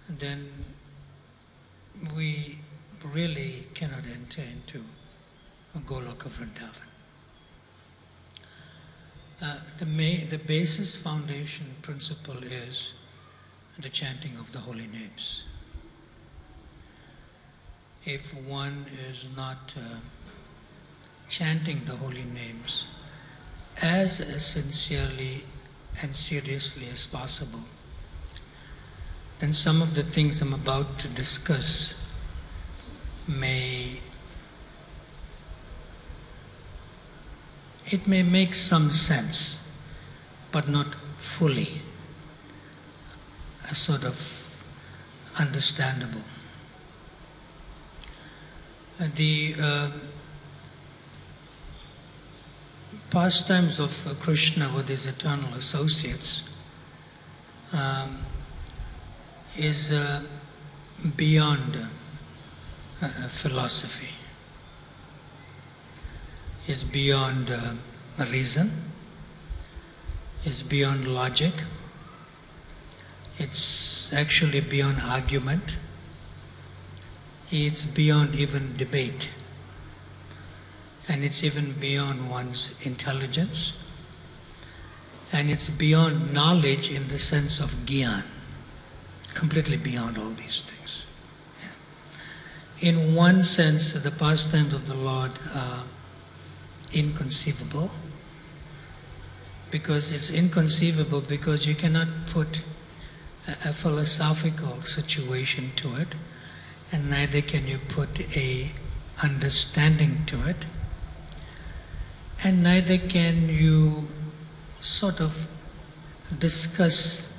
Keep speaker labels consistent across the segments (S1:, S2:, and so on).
S1: then we really cannot enter into a Goloka Vrindavan. The basis foundation principle is the chanting of the holy names. If one is not chanting the holy names as sincerely and seriously as possible, then some of the things I'm about to discuss may make some sense, but not fully sort of understandable. The pastimes of Krishna with his eternal associates is beyond philosophy, is beyond reason, is beyond logic. It's actually beyond argument. It's beyond even debate. And it's even beyond one's intelligence. And it's beyond knowledge in the sense of gyan. Completely beyond all these things. Yeah. In one sense, the pastimes of the Lord are inconceivable. Because it's inconceivable because you cannot put a philosophical situation to it, and neither can you put a understanding to it, and neither can you sort of discuss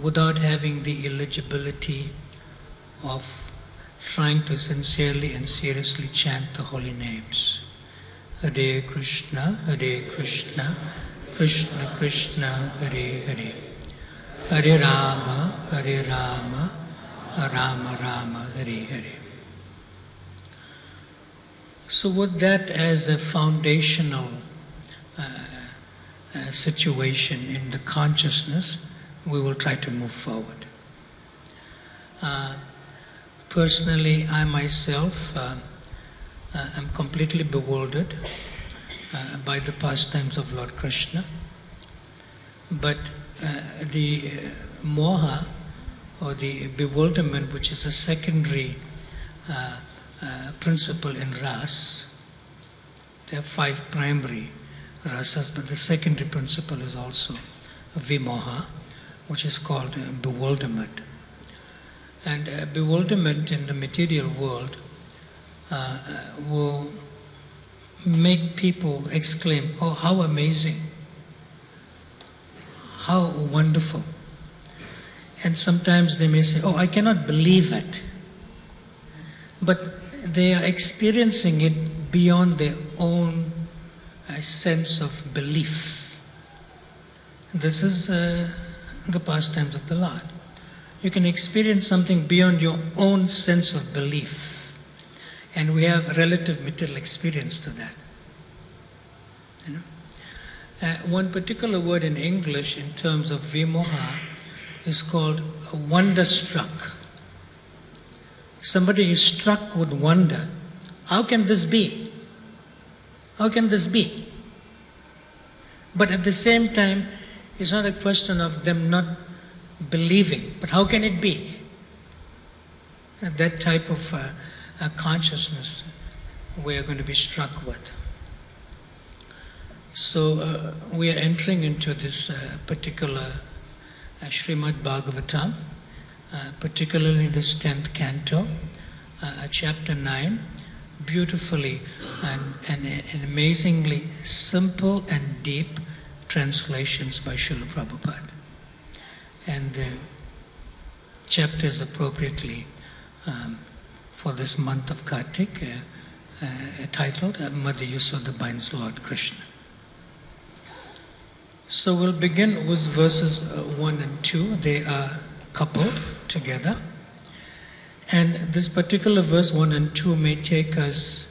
S1: without having the eligibility of trying to sincerely and seriously chant the holy names. Hare Krishna, Krishna Krishna, Hare Hare. Hare Rama, Rama Rama, Hare Hare. So with that as a foundational situation in the consciousness, we will try to move forward. Personally, I myself am completely bewildered by the pastimes of Lord Krishna. But the moha, or the bewilderment, which is a secondary principle in ras, there are 5 primary rasas, but the secondary principle is also vimoha, which is called bewilderment. And bewilderment in the material world will make people exclaim, "Oh, how amazing! How wonderful!" And sometimes they may say, "Oh, I cannot believe it." But they are experiencing it beyond their own sense of belief. This is the pastimes of the Lord. You can experience something beyond your own sense of belief. And we have relative material experience to that. You know? One particular word in English in terms of vimoha is called wonderstruck. Somebody is struck with wonder. How can this be? How can this be? But at the same time, it's not a question of them not believing, but how can it be? That type of consciousness we are going to be struck with. So we are entering into this particular Srimad Bhagavatam, particularly this 10th canto, chapter 9, beautifully and amazingly simple and deep translations by Srila Prabhupada. And the chapter is appropriately for this month of Kartik, titled Madhya Yasoda binds Lord Krishna. So we'll begin with verses 1 and 2. They are coupled together. And this particular verse 1 and 2 may take us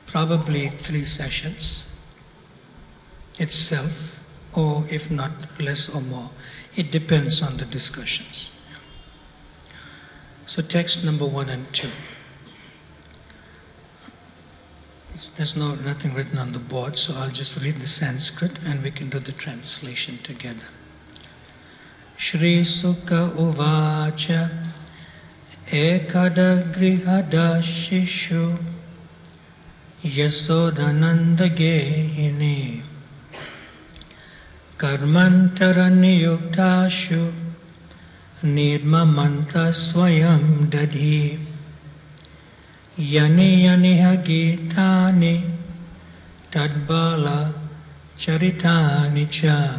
S1: probably 3 sessions itself, or if not less or more. It depends on the discussions. So text number 1 and 2. There's nothing written on the board, so I'll just read the Sanskrit and we can do the translation together. Shri Sukha Uvacha Ekada Grihada Shishu Yasodhananda Gehini Karmantara Niyuktashu Nirmamanta Swayam Dadhi Yani Yaniha Gitani Tadbala Charitani Cha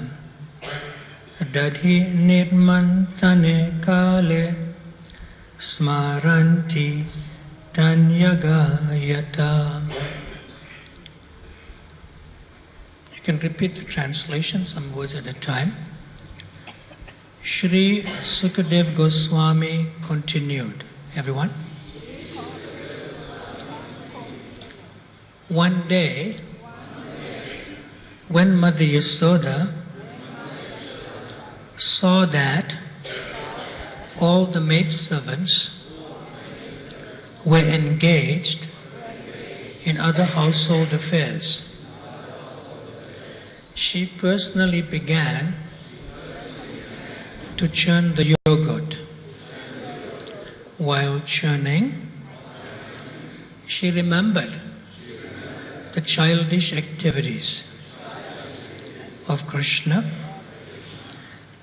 S1: Dadhi Nirmantane Kale Smaranti Tanyagayata. You can repeat the translation, some words at a time. Shri Sukadev Goswami continued. Everyone? One day, when Mother Yasoda saw that all the maidservants were engaged in other household affairs, she personally began to churn the yogurt. While churning, she remembered the childish activities of Krishna,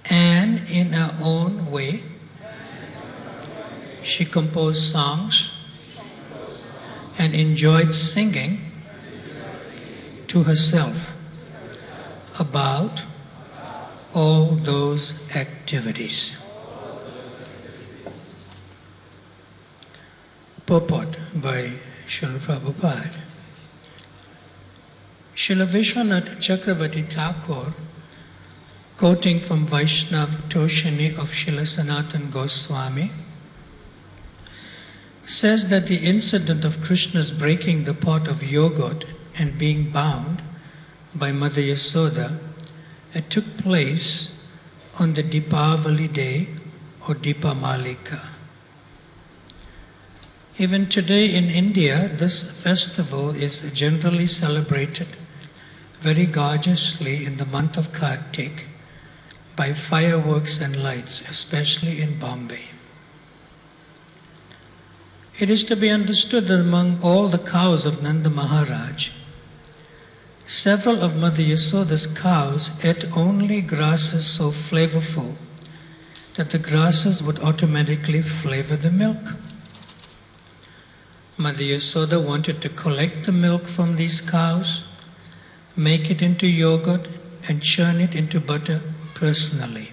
S1: and in her own way, she composed songs and enjoyed singing to herself about all those activities. Purport by Srila Prabhupada. Srila Vishwanath Chakravarti Thakur, quoting from Vaishnav Toshini of Srila Sanatana Goswami, says that the incident of Krishna's breaking the pot of yogurt and being bound by Mother Yasoda took place on the Deepavali day or Deepamalika. Even today in India, this festival is generally celebrated very gorgeously in the month of Kartik by fireworks and lights, especially in Bombay. It is to be understood that among all the cows of Nanda Maharaj, several of Mother Yasoda's cows ate only grasses so flavorful that the grasses would automatically flavor the milk. Mother Yasoda wanted to collect the milk from these cows, make it into yogurt, and churn it into butter personally,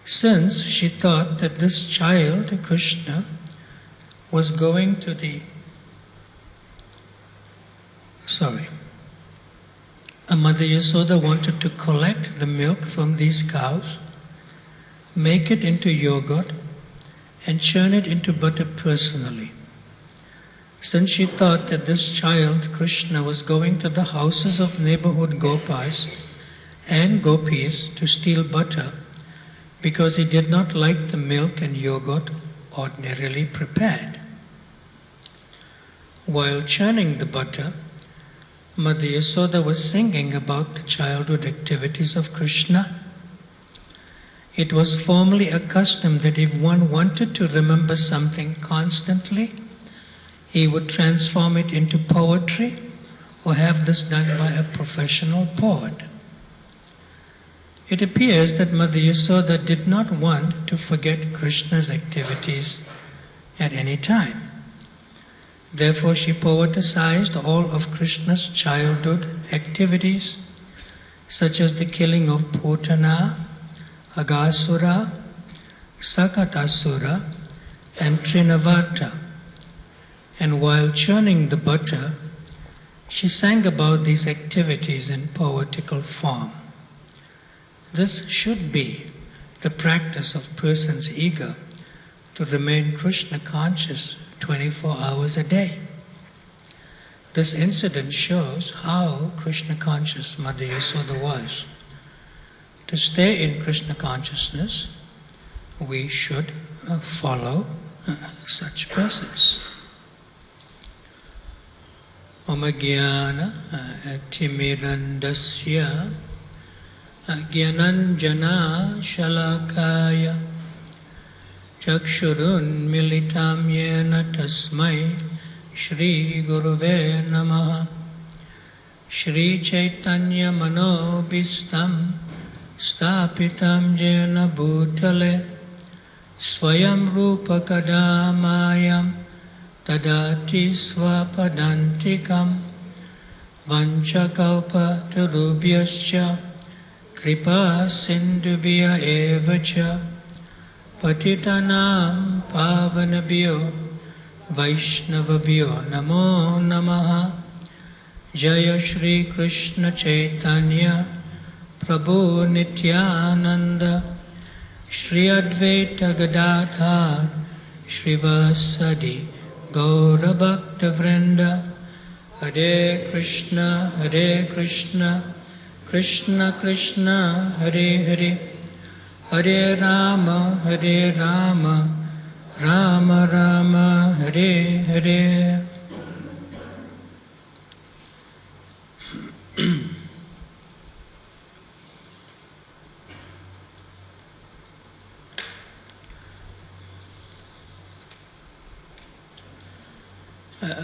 S1: since she thought that this child, Krishna, was going to Mother Yasoda wanted to collect the milk from these cows, make it into yogurt, and churn it into butter personally, since she thought that this child, Krishna, was going to the houses of neighborhood gopas and gopis to steal butter because he did not like the milk and yogurt ordinarily prepared. While churning the butter, Mother Yasoda was singing about the childhood activities of Krishna. It was formerly a custom that if one wanted to remember something constantly, he would transform it into poetry or have this done by a professional poet. It appears that Mother Yasoda did not want to forget Krishna's activities at any time. Therefore, she poeticized all of Krishna's childhood activities, such as the killing of Putana, Agasura, Sakatasura, and Trinavarta. And while churning the butter, she sang about these activities in poetical form. This should be the practice of persons eager to remain Krishna conscious 24 hours a day. This incident shows how Krishna conscious Mother Yasoda was. To stay in Krishna consciousness, we should follow such persons. Omajnana timirandasya Jnananjana shalakaya Chakshurun militam yena tasmai Shri Guruve namaha Shri Chaitanya manobhistam Stapitam jena bhutale Swayam rupa kadamayam Tadati swapadantikam Vanchakalpa tarubhyascha Kripa sindhubhya evacha Patitanam pavanabhyo Vaishnavabhyo namo namaha Jaya Shri Krishna Chaitanya Prabhu Nityananda Shri Advaita Gadadhar Shrivasadi Gaura Bhakta Vrinda Hare Krishna Krishna Krishna Hare Hare Hare Rama Rama Rama Hare Hare.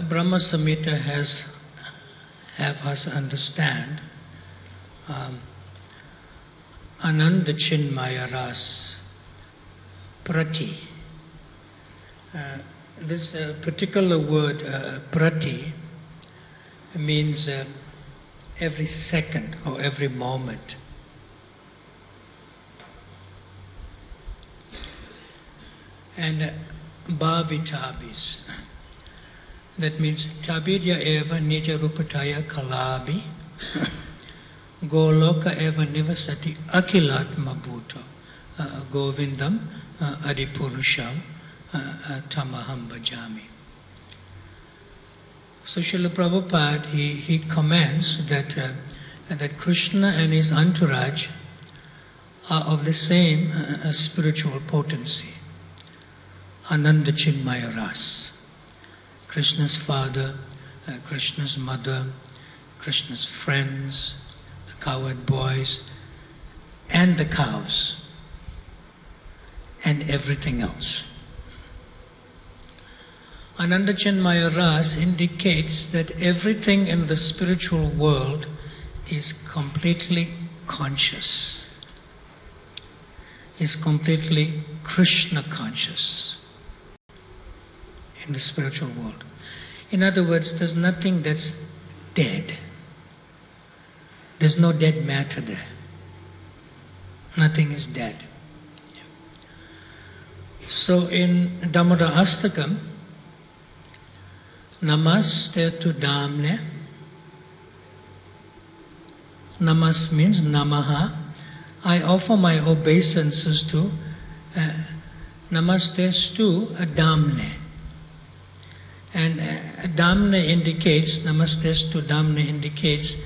S1: Brahma Samhita have us understand Ananda Chinmaya Ras Prati. This particular word Prati means every second or every moment. And Bhavitabis. That means Tabidya eva nija rupataya kalabi Goloka eva nivasati akilatma bhuta Govindam adipurusham tamaham bhajami. So Srila Prabhupada, he comments that Krishna and his entourage are of the same spiritual potency. Ananda Chinmaya Ras. Krishna's father, Krishna's mother, Krishna's friends, the cowherd boys, and the cows, and everything else. Ananda Chinmaya Ras indicates that everything in the spiritual world is completely conscious, is completely Krishna conscious in the spiritual world. In other words, there's nothing that's dead. There's no dead matter there. Nothing is dead. So in Damodar Astakam, Namaste to Damne. Namas means Namaha. I offer my obeisances to Namaste to Damne. And Damne indicates, Namaste to Damne indicates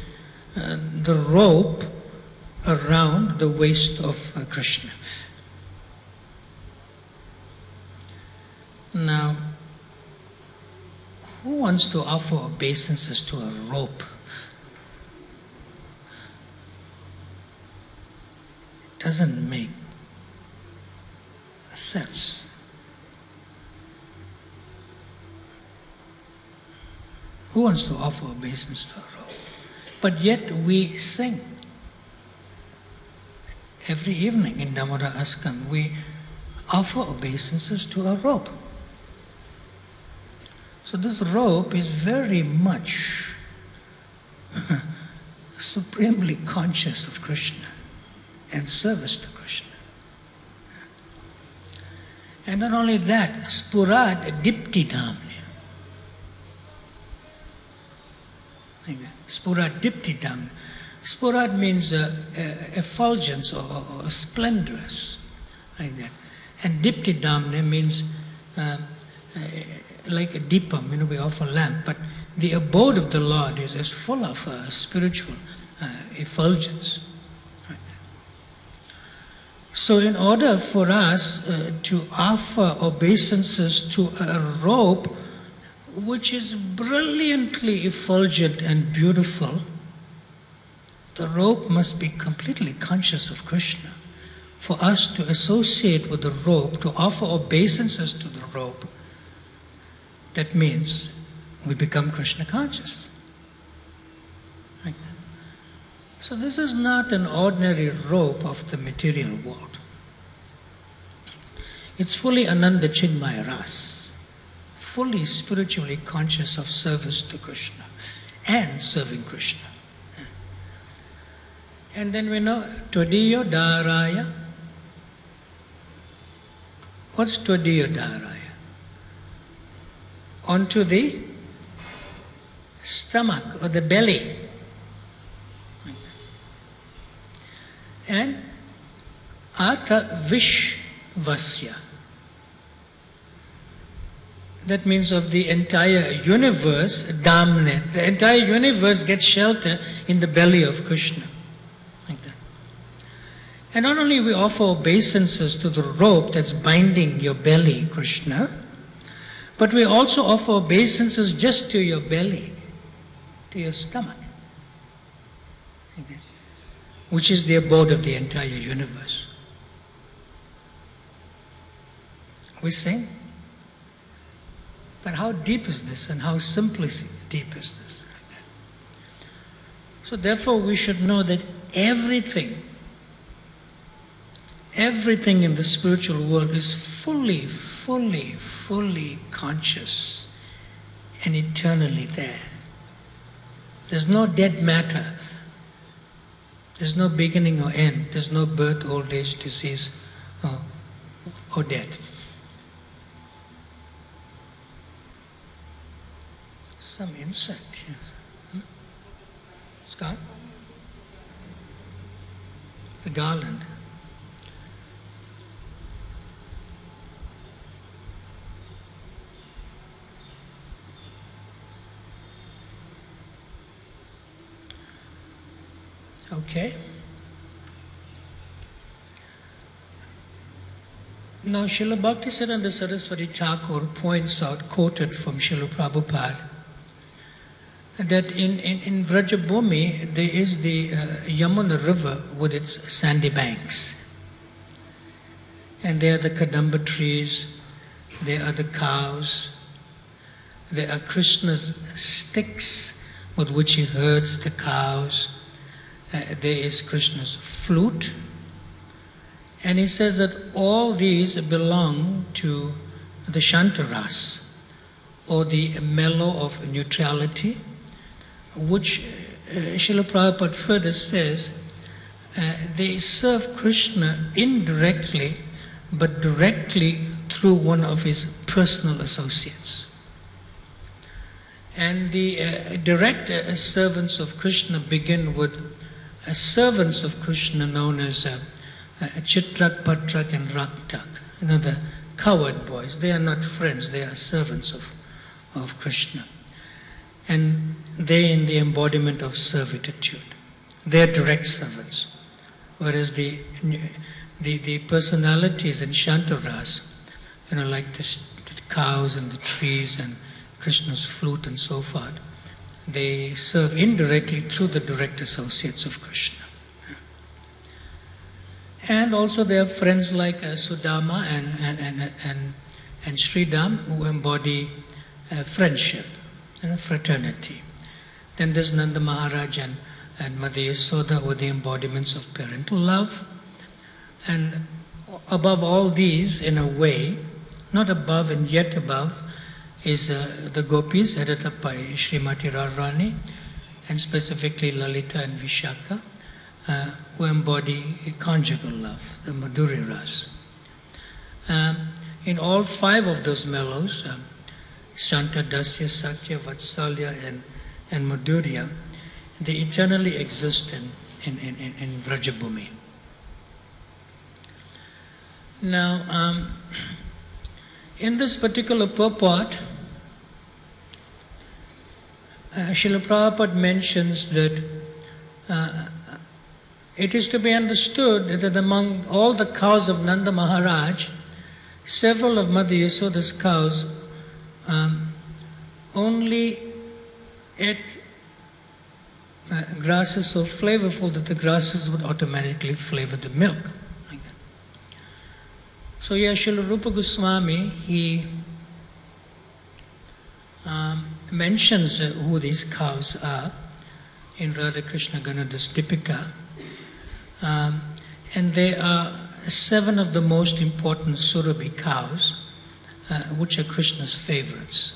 S1: the rope around the waist of Krishna. Now, who wants to offer obeisances to a rope? It doesn't make sense. Who wants to offer obeisance to a rope? But yet we sing. Every evening in Damodar Astakam, we offer obeisances to a rope. So this rope is very much supremely conscious of Krishna and service to Krishna. And not only that, Spurad Dipti Dhamne. Spurad Dipti Dhamne. Spurad means effulgence or splendorous, like that. And Dipti Dhamne means like a deepam, we offer lamp, but the abode of the Lord is full of spiritual effulgence. Right. So in order for us to offer obeisances to a robe which is brilliantly effulgent and beautiful, the robe must be completely conscious of Krishna. For us to associate with the robe, to offer obeisances to the robe, that means we become Krishna conscious. Like that. So this is not an ordinary robe of the material world. It's fully Ananda Chinmaya Ras, fully spiritually conscious of service to Krishna and serving Krishna. And then we know Tvadiyo Dharaya. What's Tvadiyo Dharaya? Onto the stomach or the belly. And Atha Vishvasya. That means of the entire universe, Damne. The entire universe gets shelter in the belly of Krishna. Like that. And not only we offer obeisances to the rope that's binding your belly, Krishna, but we also offer obeisances just to your belly, to your stomach, like that, which is the abode of the entire universe. We sing. But how deep is this and how simply deep is this? Like that. So therefore we should know that everything in the spiritual world is fully conscious and eternally there. There's no dead matter. There's no beginning or end. There's no birth, old age, disease, or death. Some insect here. Scott? The garland. Okay. Now, Srila Bhaktisiddhanta Saraswati Thakur points out, quoted from Srila Prabhupada, that in Vrajabhumi there is the Yamuna river with its sandy banks. And there are the Kadamba trees, there are the cows, there are Krishna's sticks with which he herds the cows. There is Krishna's flute. And he says that all these belong to the Shantaras, or the mellow of neutrality, which Srila Prabhupada further says, they serve Krishna indirectly, but directly through one of his personal associates. And the direct servants of Krishna begin with servants of Krishna known as Chitrak, Patrak and Raktak. You know, the coward boys. They are not friends, they are servants of Krishna. And they in the embodiment of servitude. They are direct servants. Whereas the personalities in Shantaras, you know, like the cows and the trees and Krishna's flute and so forth, they serve indirectly through the direct associates of Krishna. And also they have friends like Sudama and Sridham, who embody friendship and fraternity. Then there's Nanda Maharaj and Mother Yasoda, who are the embodiments of parental love. And above all these, in a way, not above and yet above, is the gopis headed up by Srimati Radharani, and specifically Lalita and Vishaka, who embody conjugal love, the Madhurya Ras. In all five of those mellows, Shanta, Dasya, Sakya, Vatsalya and Madhurya, they eternally exist in Vrajabhumi. Now, in this particular purport, Srila Prabhupada mentions that it is to be understood that among all the cows of Nanda Maharaj, several of Mother Yasoda's cows only ate grasses so flavorful that the grasses would automatically flavor the milk. Like that. So yeah, Srila Rupa Goswami, he mentions who these cows are in Radha Krishna Ganada's Dipika. And they are 7 of the most important Surabhi cows, which are Krishna's favorites.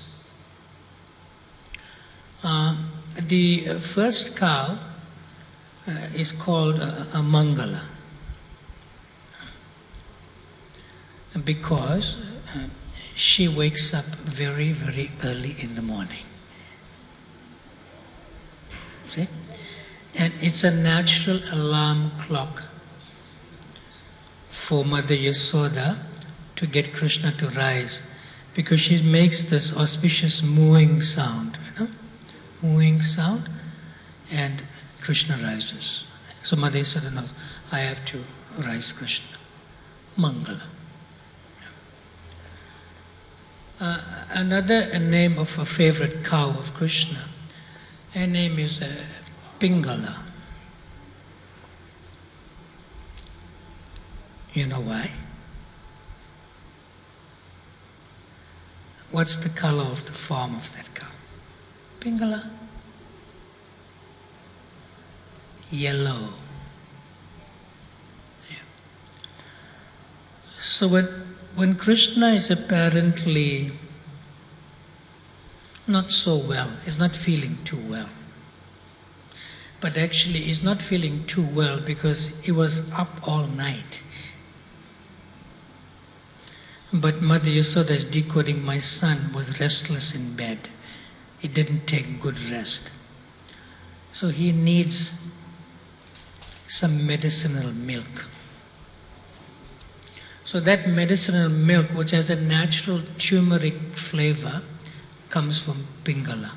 S1: The first cow is called a Mangala, because she wakes up very, very early in the morning. See? And it's a natural alarm clock for Mother Yasoda to get Krishna to rise, because she makes this auspicious mooing sound, mooing sound, and Krishna rises. So Mother Yasoda knows, I have to rise Krishna. Mangala. Another name of a favorite cow of Krishna, her name is Pingala. You know why? What's the color of the form of that cow? Pingala. Yellow. Yeah. So when Krishna is apparently not so well, is not feeling too well, but actually he's not feeling too well because he was up all night. But Mother Yasoda is decoding, my son was restless in bed. He didn't take good rest. So he needs some medicinal milk. So that medicinal milk, which has a natural turmeric flavor, comes from Pingala,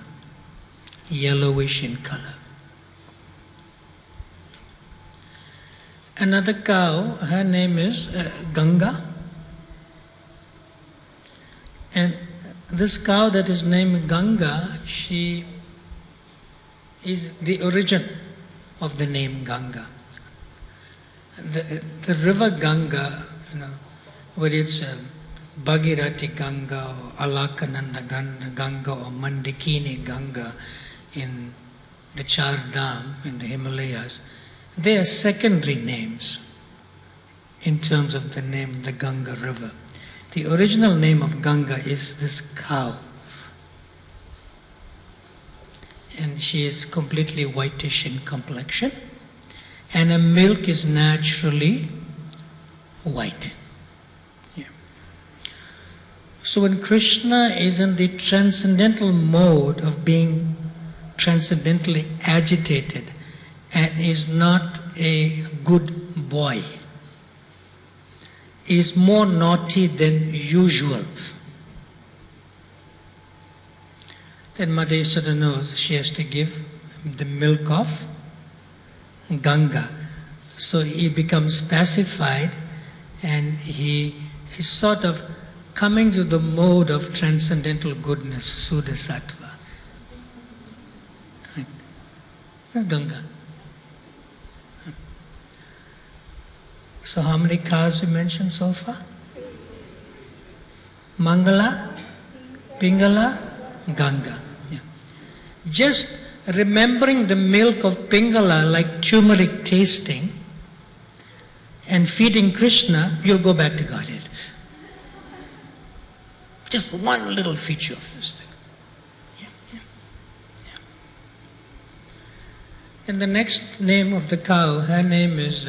S1: yellowish in color. Another cow, her name is Ganga. And this cow that is named Ganga, she is the origin of the name Ganga. The river Ganga, whether it's Bhagirati Ganga or Alakananda Ganga or Mandakini Ganga in the Char Dham in the Himalayas, they are secondary names in terms of the name, the Ganga River. The original name of Ganga is this cow. And she is completely whitish in complexion. And her milk is naturally white. Yeah. So when Krishna is in the transcendental mode of being transcendentally agitated and is not a good boy, is more naughty than usual, then Mother Yasoda knows she has to give the milk of Ganga. So he becomes pacified and he is sort of coming to the mode of transcendental goodness, Suddha Sattva. Right? That's Ganga. So how many cows we mentioned so far? Mangala, Pingala, Ganga. Yeah. Just remembering the milk of Pingala like turmeric tasting and feeding Krishna, you'll go back to Godhead. Just one little feature of this thing. Yeah. And the next name of the cow, her name is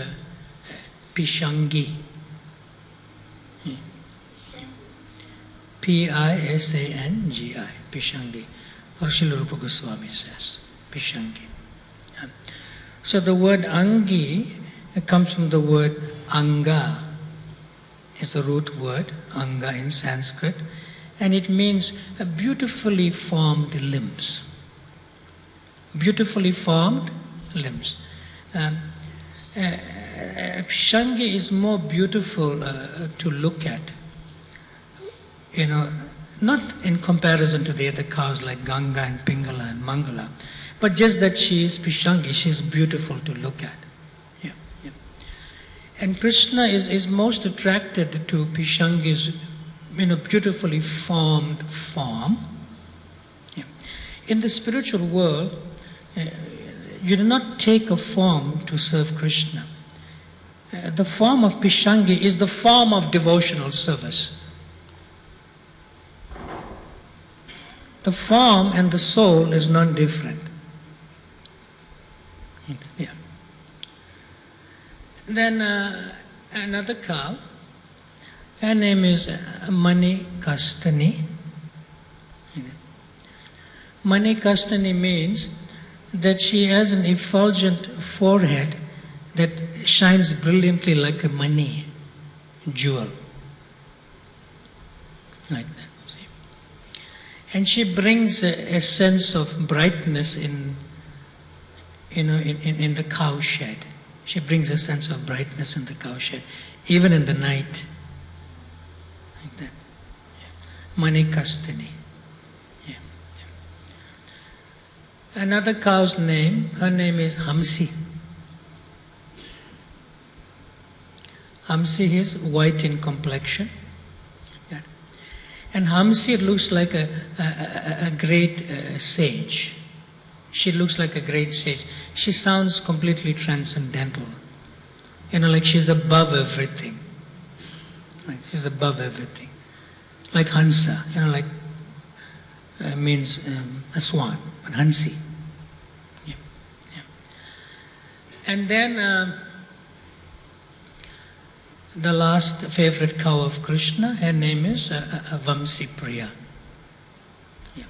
S1: Pishangi. P-I-S-A-N-G-I, Pishangi. Or Srila Rupa Goswami says, Pishangi. So the word Angi comes from the word Anga. It's the root word, Anga in Sanskrit, and it means beautifully formed limbs. Beautifully formed limbs. Shangi is more beautiful to look at. You know, not in comparison to the other cows like Ganga and Pingala and Mangala, but just that she is Pishangi, she is beautiful to look at. Yeah, yeah. And Krishna is most attracted to Pishangi's, beautifully formed form. Yeah. In the spiritual world, you do not take a form to serve Krishna. The form of Pishangi is the form of devotional service. The form and the soul is non-different. Yeah. Then another cow, her name is Mani Kastani. Mani Kastani means that she has an effulgent forehead that shines brilliantly like a money jewel. Like that. See? And she brings a sense of brightness in the cow shed. She brings a sense of brightness in the cow shed, even in the night. Like that. Yeah. Mani Kastani. Yeah. Yeah. Another cow's name, her name is Hamsi. Hamsi is white in complexion. Yeah. And Hamsi looks like a great sage. She looks like a great sage. She sounds completely transcendental. Like she's above everything. Like she's above everything. Like Hansa, means a swan, but Hansi. Yeah. Yeah. And then the last favorite cow of Krishna, her name is Vamsi Priya. Yeah.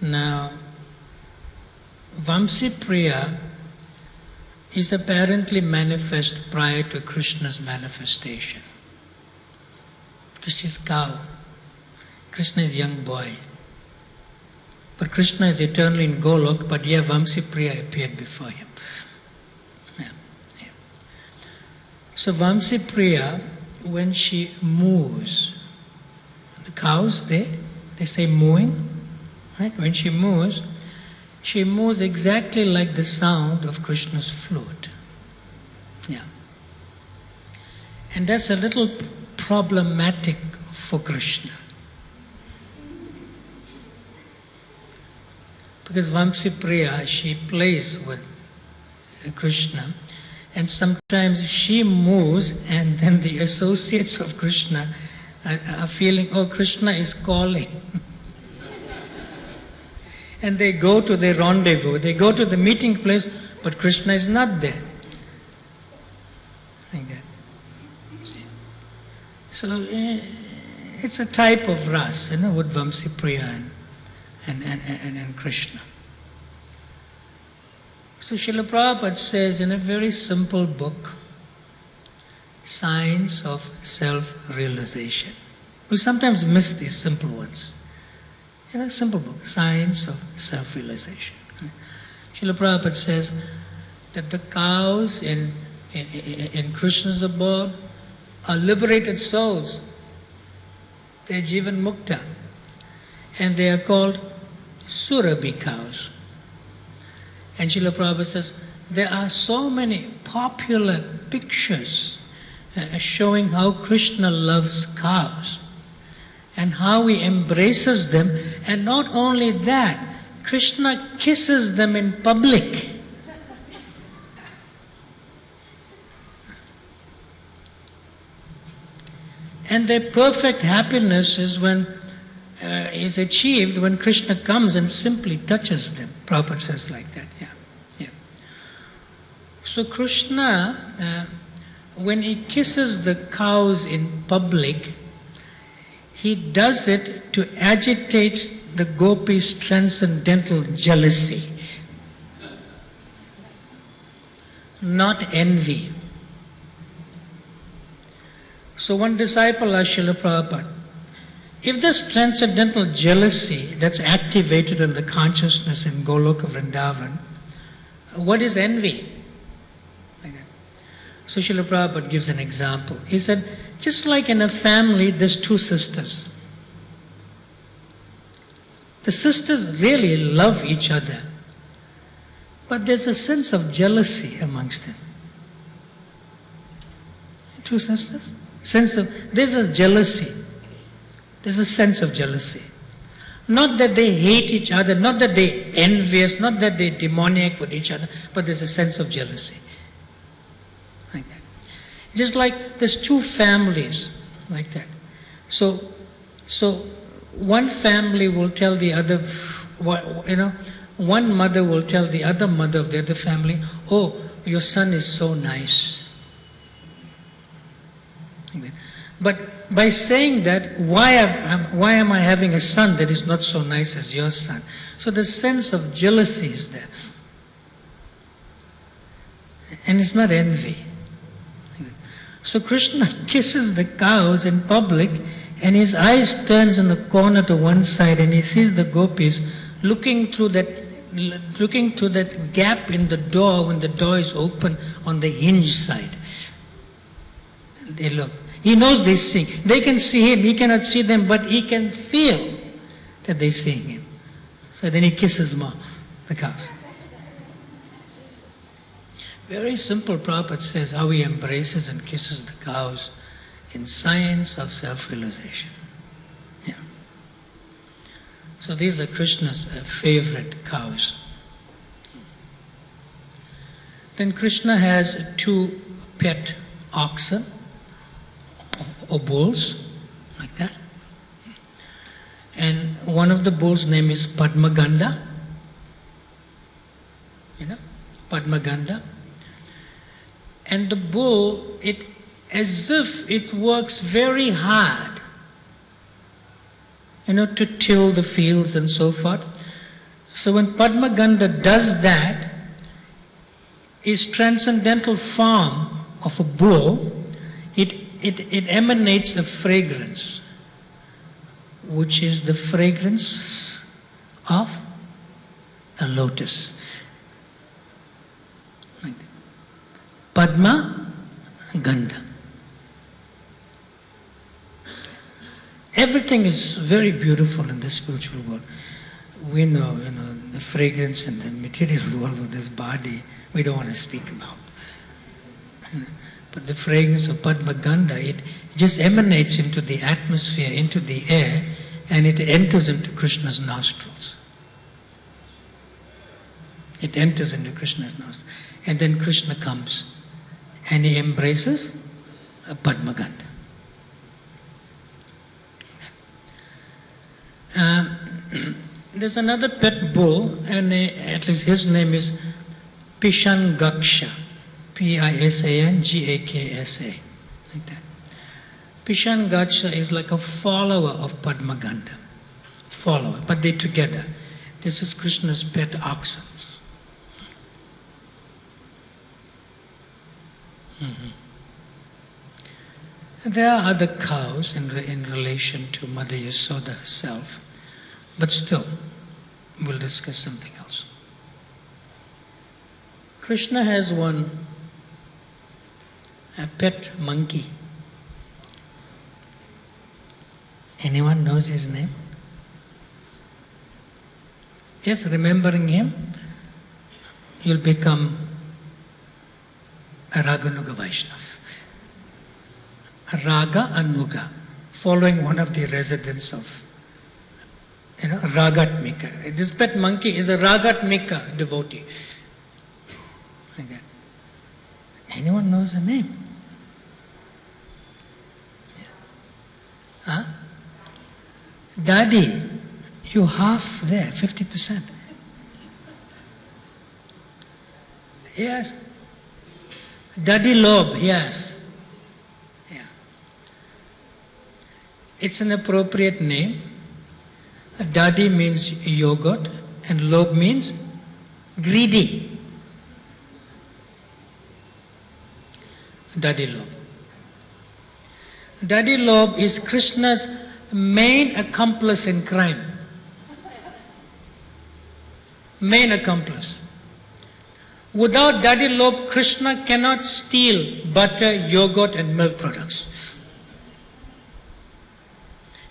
S1: Now, Vamsi Priya is apparently manifest prior to Krishna's manifestation. Because she's cow. Krishna is young boy. But Krishna is eternally in Golok, but yeah, Vamsi Priya appeared before him. Yeah. Yeah. So Vamsi Priya, when she moves, the cows, they say mooing, right? When she moves exactly like the sound of Krishna's flute. Yeah. And that's a little problematic for Krishna. Because Vamsi Priya, she plays with Krishna, and sometimes she moves and then the associates of Krishna are feeling, oh, Krishna is calling. And they go to their rendezvous, they go to the meeting place, but Krishna is not there. Like that. See? So it's a type of ras, with Vamsi Priya and Krishna. So Srila Prabhupada says in a very simple book, Science of Self-Realization. We sometimes miss these simple ones. Simple book, Science of Self-Realization. Srila Prabhupada says that the cows in Krishna's abode are liberated souls. They're Jivan Mukta. And they are called Surabhi cows. And Srila Prabhupada says there are so many popular pictures showing how Krishna loves cows and how he embraces them, and not only that, Krishna kisses them in public. And their perfect happiness is achieved when Krishna comes and simply touches them. Prabhupada says like that, yeah. So Krishna, when he kisses the cows in public, he does it to agitate the gopis' transcendental jealousy, not envy. So one disciple asked Srila Prabhupada, if this transcendental jealousy that's activated in the consciousness in Goloka Vrindavan, what is envy? So Srila Prabhupada gives an example. He said, just like in a family, there's two sisters. The sisters really love each other, but there's a sense of jealousy amongst them. Two sisters? There's a jealousy. There's a sense of jealousy. Not that they hate each other, not that they're envious, not that they're demoniac with each other, but there's a sense of jealousy. Like that. Just like there's two families, like that. So one family will tell the other, one mother will tell the other mother of the other family, oh, your son is so nice. Like that. But by saying that, why am I having a son that is not so nice as your son? So the sense of jealousy is there. And it's not envy. So Krishna kisses the cows in public, and his eyes turns in the corner to one side, and he sees the gopis looking through that gap in the door when the door is open on the hinge side. They look. He knows they're seeing. They can see him. He cannot see them, but he can feel that they're seeing him. So then he kisses the cows. Very simple. Prabhupada says how he embraces and kisses the cows in science of self-realization. Yeah. So these are Krishna's favorite cows. Then Krishna has two pet oxen or bulls, like that. And one of the bulls' name is Padmaganda. Padmaganda. And the bull, as if it works very hard, to till the fields and so forth. So when Padmaganda does that, his transcendental form of a bull, it emanates a fragrance, which is the fragrance of a lotus. Like that. Padma Gandha. Everything is very beautiful in the spiritual world. We know, the fragrance in the material world with this body, we don't want to speak about. But the fragrance of Padma Gandha, it just emanates into the atmosphere, into the air, and it enters into Krishna's nostrils. It enters into Krishna's nostrils. And then Krishna comes and he embraces Padma Gandha. There's another pet bull, and at least his name is Pishangaksha. Pisangaksa, like that. Pishangaksha is like a follower of Padma Gandha. Follower, but they're together. This is Krishna's pet oxen. There are other cows in relation to Mother Yasoda herself, but still, we'll discuss something else. Krishna has a pet monkey. Anyone knows his name? Just remembering him, you'll become a Raganuga Vaishnava. Raga and Nuga, following one of the residents of, Ragatmika. This pet monkey is a Ragatmika devotee. Like that. Anyone knows the name? Yeah. Huh? Daddy, you half there, 50%. Yes. Daddy Lob, yes. Yeah. It's an appropriate name. Daddy means yogurt and Lob means greedy. Daddy Lob. Daddy Lob is Krishna's main accomplice in crime. Main accomplice. Without Daddy Lobe, Krishna cannot steal butter, yogurt and milk products.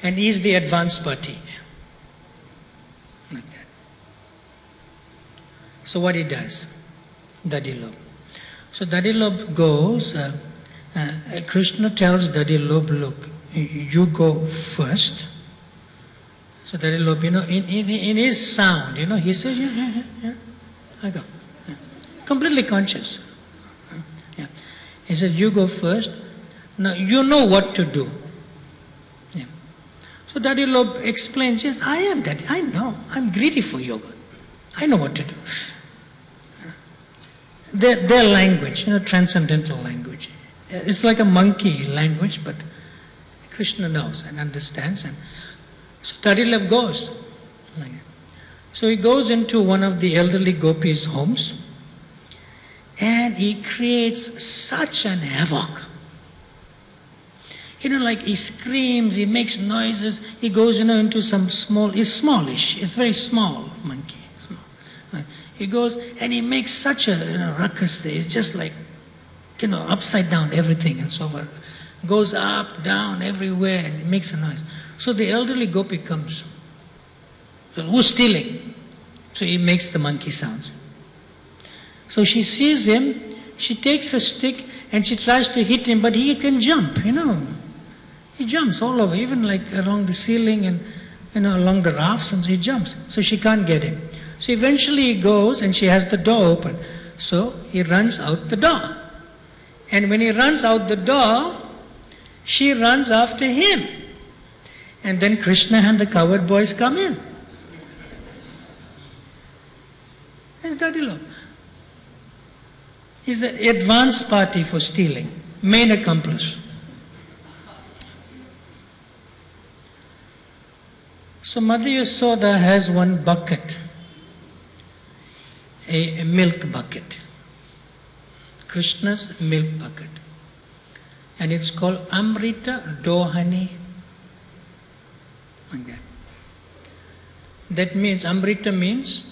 S1: And he is the advanced party. Like that. So what he does? Daddy Lobe. So Daddy Lobe goes, Krishna tells Daddy Lobe, look, you go first. So Daddy Lobe, in his sound, he says, yeah, I go. Yeah. Completely conscious. Yeah. He said, you go first. Now, you know what to do. Yeah. So Daddy Lobe explains, yes, I am Daddy. I know. I'm greedy for yoga. I know what to do. Their language, transcendental language. It's like a monkey language, but Krishna knows and understands. And so Daddy Lobe goes. Like that. So he goes into one of the elderly gopis' homes and he creates such an havoc. Like he screams, he makes noises, he goes, into some small, he's smallish, he's very small monkey. Small. He goes and he makes such a ruckus there, it's just like, upside down everything and so forth. Goes up, down, everywhere and he makes a noise. So the elderly gopi comes. So who's stealing? So he makes the monkey sounds. So she sees him, she takes a stick and she tries to hit him, but he can jump, He jumps all over, even like along the ceiling and, along the rafts, and he jumps. So she can't get him. So eventually he goes and she has the door open. So he runs out the door. And when he runs out the door, she runs after him. And then Krishna and the coward boys come in. That's Daddy Lobe. He's an advanced party for stealing. Main accomplice. So Mother Yasoda has one bucket. A milk bucket. Krishna's milk bucket. And it's called Amrita Dohani. Like that. That means, Amrita means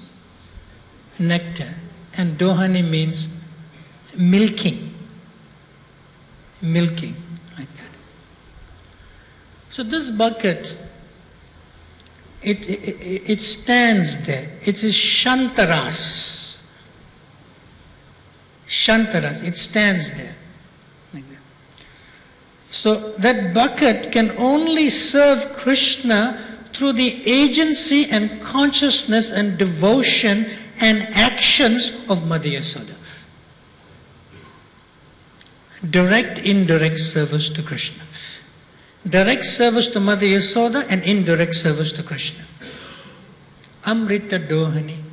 S1: nectar. And Dohani means milking. Milking, like that. So this bucket, it stands there. It is Shantaras. Shantaras, it stands there. Like that. So that bucket can only serve Krishna through the agency and consciousness and devotion and actions of Mother Yasoda. Direct, indirect service to Krishna. Direct service to Mother Yasoda and indirect service to Krishna. Amrita Dohani.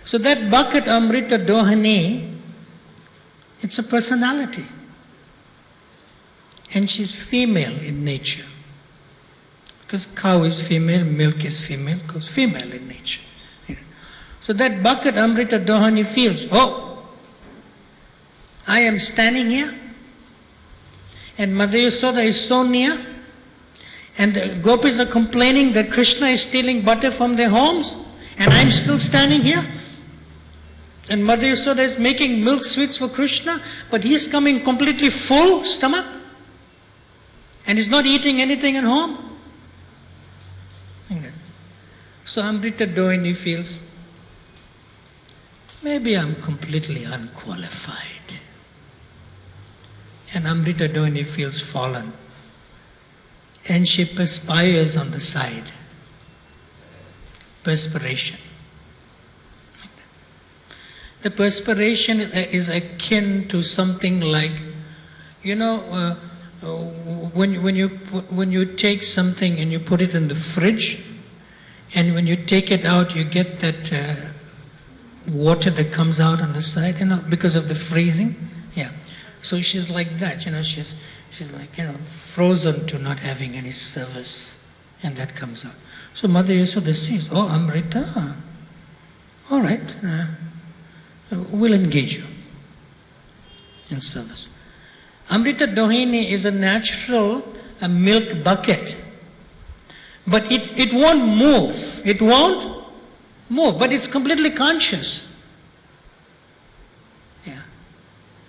S1: So that bucket, Amrita Dohani, it's a personality. And she's female in nature. Because cow is female, milk is female, goes female in nature. So that bucket, Amrita Dohani, feels, oh, I am standing here, and Mother Yasoda is so near, and the gopis are complaining that Krishna is stealing butter from their homes, and I'm still standing here. And Mother Yasoda is making milk sweets for Krishna, but he's coming completely full stomach, and he's not eating anything at home. So Amrita Dohani feels, maybe I'm completely unqualified. And Amrita Dohani feels fallen. And she perspires on the side. Perspiration. The perspiration is akin to something like, when you take something and you put it in the fridge, and when you take it out, you get that water that comes out on the side, because of the freezing. Yeah. So she's like that, she's like, frozen to not having any service, and that comes out. So Mother Yasoda sees, oh, Amrita, all right, we'll engage you in service. Amrita Dohini is a natural milk bucket, but it won't move. It won't move, but it's completely conscious. Yeah.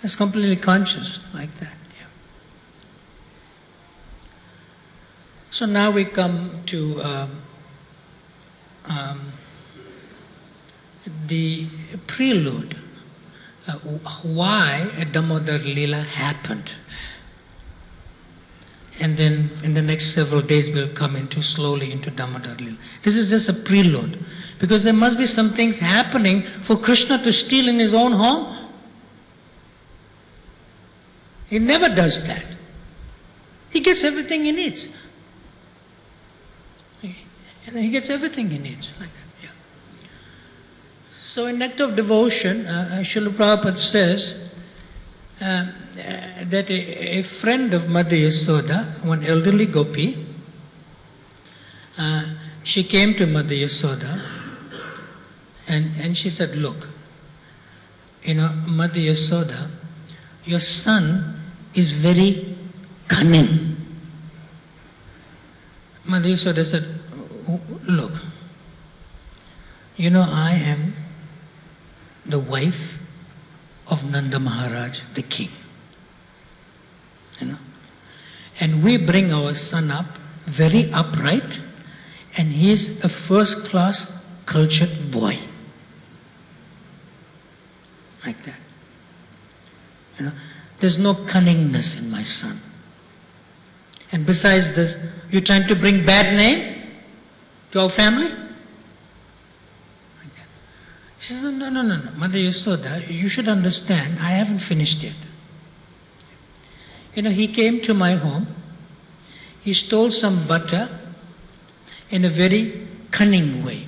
S1: It's completely conscious, like that. Yeah. So now we come to the prelude, why a Damodar Lila happened. And then in the next several days we'll come slowly into Damodar Lila. This is just a prelude, because there must be some things happening for Krishna to steal in his own home. He never does that. He gets everything he needs. He gets everything he needs, like that. Yeah. So in act of devotion, Srila Prabhupada says that a friend of Mother Yasoda, one elderly gopi, she came to Mother Yasoda and she said, look, Mother Yasoda, your son is very cunning. Mother Yasoda said, look, I am the wife of Nanda Maharaj, the king. And we bring our son up very upright, and he is a first-class cultured boy. Like that. There's no cunningness in my son. And besides this, you're trying to bring bad name to our family? Like that. She says, no, Mother Yasoda, you should understand, I haven't finished yet. He came to my home, he stole some butter in a very cunning way.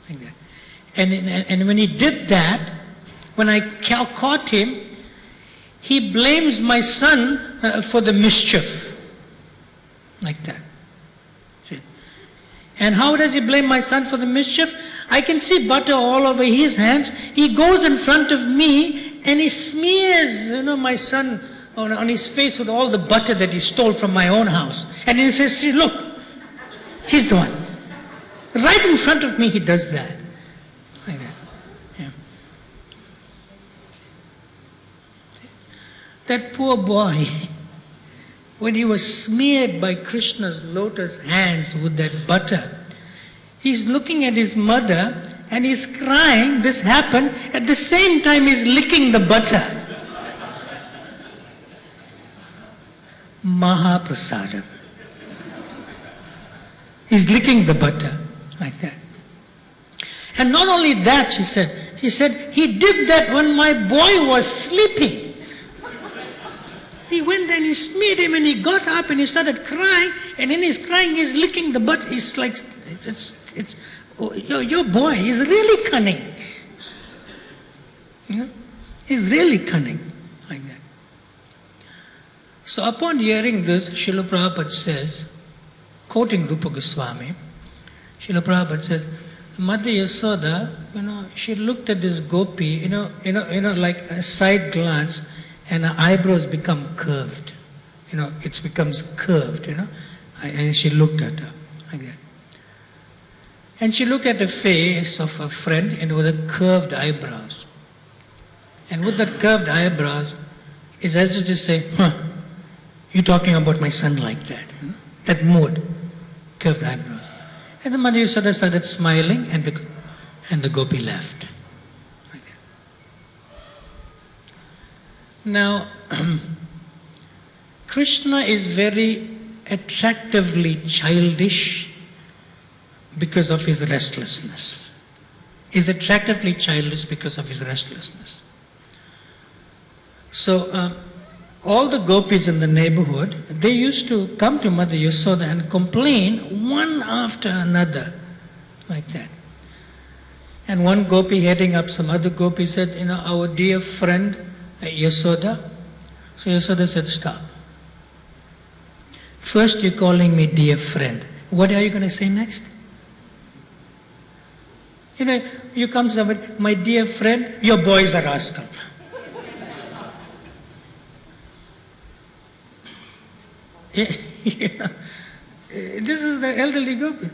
S1: Like that. And when he did that, when I caught him, he blames my son for the mischief. Like that. See? And how does he blame my son for the mischief? I can see butter all over his hands. He goes in front of me and he smears, my son on his face with all the butter that he stole from my own house. And he says, see, look, he's the one. Right in front of me he does that. Like that. Yeah. That poor boy, when he was smeared by Krishna's lotus hands with that butter, he's looking at his mother and he's crying, this happened, at the same time he's licking the butter. Mahaprasadam. He's licking the butter, like that. And not only that, she said, he did that when my boy was sleeping. He went there and he smeared him and he got up and he started crying, and in his crying he's licking the butt. It's like, your boy is really cunning. He's really cunning, like that. So upon hearing this, Srila Prabhupada says, quoting Rupa Goswami, Srila Prabhupada says, Mother Yasoda, she looked at this gopi, like a side glance, and her eyebrows become curved. It becomes curved, and she looked at her like that. And she looked at the face of her friend with the curved eyebrows. And with that curved eyebrows, it's as if to say, you're talking about my son like that. That mood, curved eyebrows. And the Mother Yasoda started smiling, and the gopi left. Like that. Now, Krishna is very attractively childish because of his restlessness. He's attractively childish because of his restlessness. So, all the gopis in the neighborhood, they used to come to Mother Yasoda and complain one after another, like that. And one gopi heading up some other gopi said, our dear friend Yasoda. So Yasoda said, stop. First you're calling me dear friend. What are you going to say next? You come to somebody, my dear friend, your boys are rascal. This is the elderly gopi.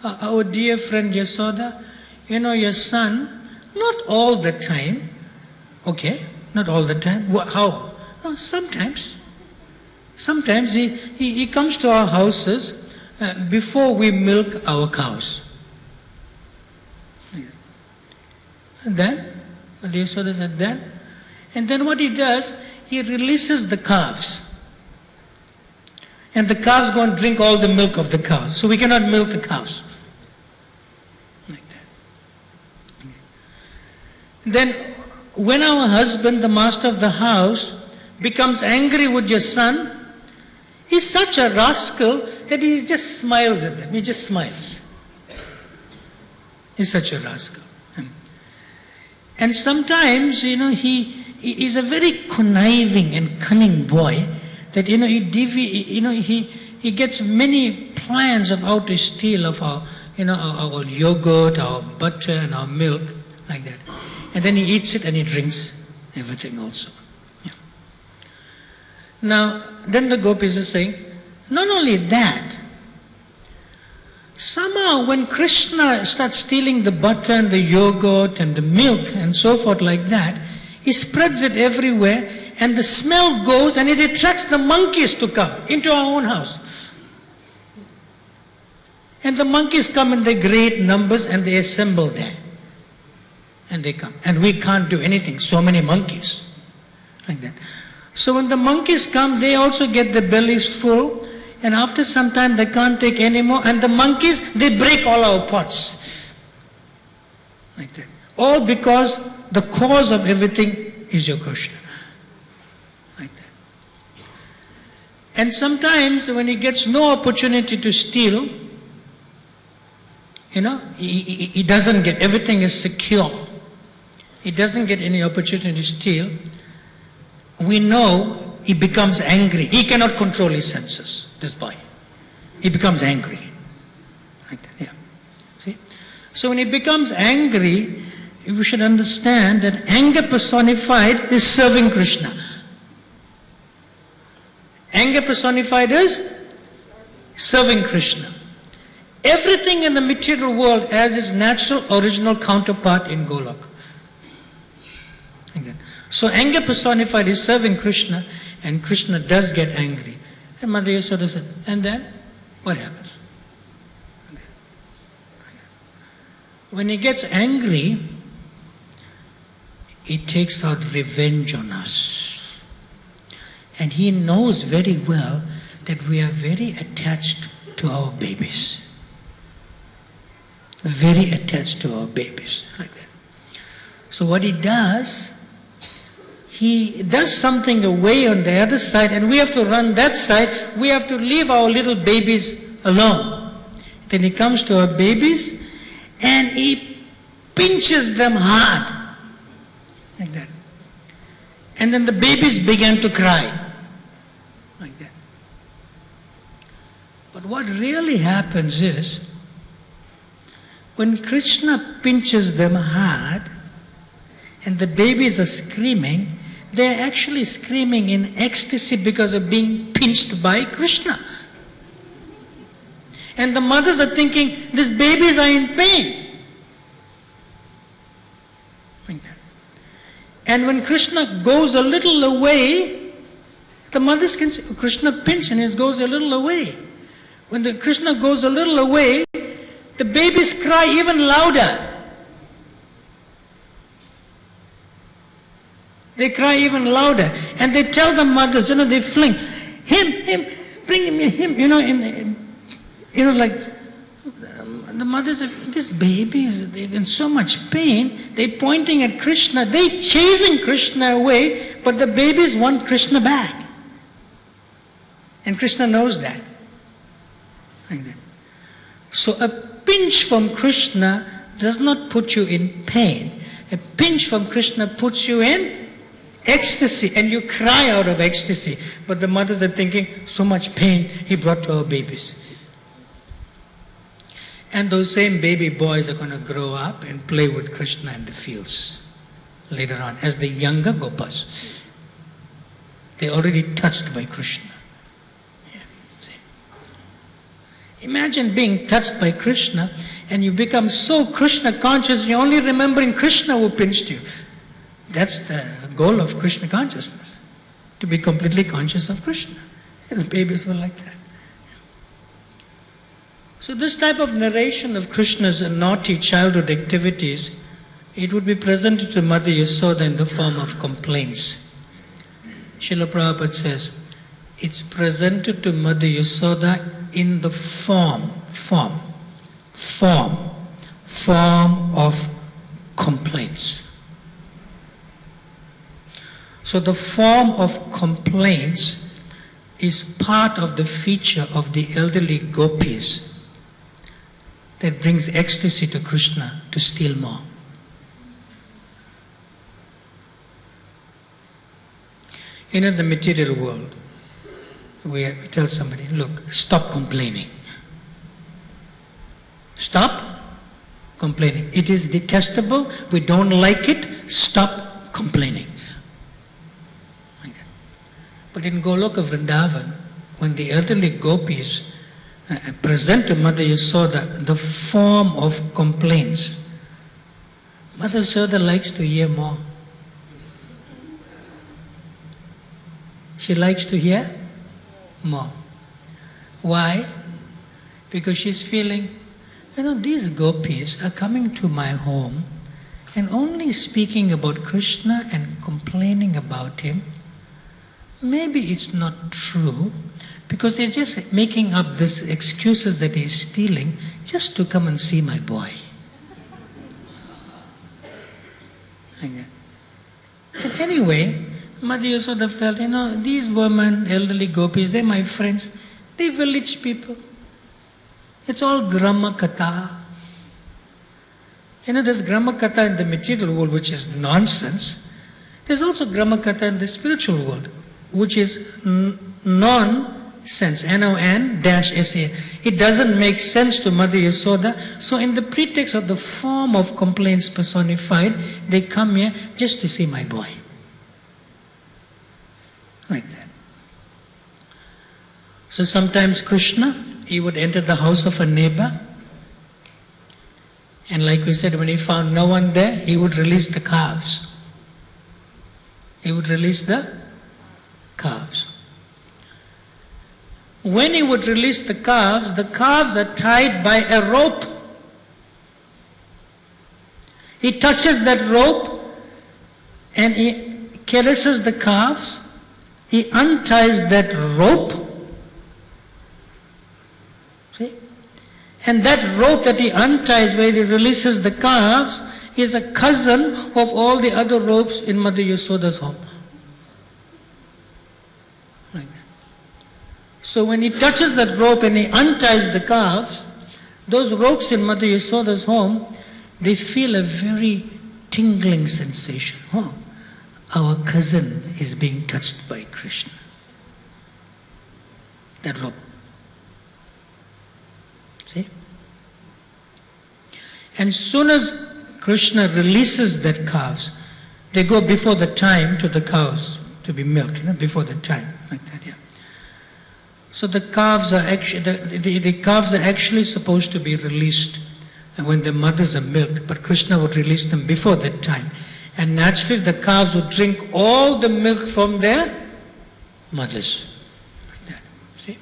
S1: our dear friend Yasoda, your son, not all the time, okay, not all the time, how? No, sometimes. Sometimes he comes to our houses before we milk our cows. And then, Yasoda said then, and then what he does, he releases the calves. And the calves go and drink all the milk of the cows. So we cannot milk the cows. Like that. Then when our husband, the master of the house, becomes angry with your son, he's such a rascal that he just smiles at them. He just smiles. He's such a rascal. And sometimes, he is a very conniving and cunning boy that, he gets many plans of how to steal of our, our yogurt, our butter and our milk, like that. And then he eats it and he drinks everything also. Yeah. Now, then the gopis are saying, not only that, somehow when Krishna starts stealing the butter and the yogurt and the milk and so forth like that, he spreads it everywhere and the smell goes and it attracts the monkeys to come into our own house. And the monkeys come in their great numbers and they assemble there. And they come. And we can't do anything, so many monkeys. Like that. So when the monkeys come, they also get their bellies full. And after some time, they can't take any more. And the monkeys, they break all our pots. Like that. All because the cause of everything is your Krishna. Like that. And sometimes when he gets no opportunity to steal, he doesn't get, everything is secure. He doesn't get any opportunity to steal. We know he becomes angry. He cannot control his senses, this boy. He becomes angry. Like that, yeah. See? So when he becomes angry, we should understand that anger personified is serving Krishna. Anger personified is serving Krishna. Everything in the material world has its natural original counterpart in Golok. Like that. So anger personified is serving Krishna, and Krishna does get angry. And Mother Yasoda said, and then what happens? When he gets angry, he takes out revenge on us. And he knows very well that we are very attached to our babies. Very attached to our babies, like that. So what he does something away on the other side, and we have to run that side. We have to leave our little babies alone. Then he comes to our babies and he pinches them hard, like that. And then the babies began to cry, like that. But what really happens is, when Krishna pinches them hard and the babies are screaming, they're actually screaming in ecstasy because of being pinched by Krishna. And the mothers are thinking, these babies are in pain. Like that. And when Krishna goes a little away, the mothers can say, oh, Krishna pinched and it goes a little away. When the Krishna goes a little away, the babies cry even louder. They cry even louder. And they tell the mothers, they fling, him, bring him, like, the mothers are, this baby is in so much pain. They're pointing at Krishna. They're chasing Krishna away, but the babies want Krishna back. And Krishna knows that. Like that. So a pinch from Krishna does not put you in pain. A pinch from Krishna puts you in ecstasy, and you cry out of ecstasy. But the mothers are thinking, so much pain he brought to our babies. And those same baby boys are going to grow up and play with Krishna in the fields later on as the younger gopas. They're already touched by Krishna. Yeah, see. Imagine being touched by Krishna and you become so Krishna conscious, you're only remembering Krishna who pinched you. That's the goal of Krishna consciousness, to be completely conscious of Krishna. And the babies were like that. So this type of narration of Krishna's naughty childhood activities, it would be presented to Mother Yasoda in the form of complaints. Srila Prabhupada says, it's presented to Mother Yasoda in the form of complaints. So the form of complaints is part of the feature of the elderly gopis that brings ecstasy to Krishna to steal more. In the material world, we tell somebody, look, stop complaining. Stop complaining. It is detestable. We don't like it. Stop complaining. But in Goloka Vrindavan, when the elderly gopis present to Mother Yasoda the form of complaints, Mother Yasoda likes to hear more. She likes to hear more. Why? Because she's feeling, these gopis are coming to my home and only speaking about Krishna and complaining about him. Maybe it's not true, because they're just making up these excuses that he's stealing just to come and see my boy. Like that. And anyway, Mother Yasoda felt, these women, elderly gopis, they're my friends. They're village people. It's all Grama Katha. There's Grama Katha in the material world, which is nonsense. There's also Grama Katha in the spiritual world, which is non-sense, N-O-N-S-A. It doesn't make sense to Mother Yasoda. So in the pretext of the form of complaints personified, they come here just to see my boy. Like that. So sometimes Krishna, he would enter the house of a neighbor, and like we said, when he found no one there, he would release the calves. He would release the calves. When he would release the calves are tied by a rope. He touches that rope and he caresses the calves. He unties that rope. See? And that rope that he unties where he releases the calves is a cousin of all the other ropes in Mother Yasoda's home. Like that. So when he touches that rope and he unties the calves, those ropes in Mother Yasoda's home, they feel a very tingling sensation. Oh, our cousin is being touched by Krishna. That rope. See? And soon as Krishna releases that calves, they go before the time to the cows to be milked, before the time, like that, yeah. So the calves are actually, the calves are actually supposed to be released when the mothers are milked, but Krishna would release them before that time. And naturally the calves would drink all the milk from their mothers. Like that, see?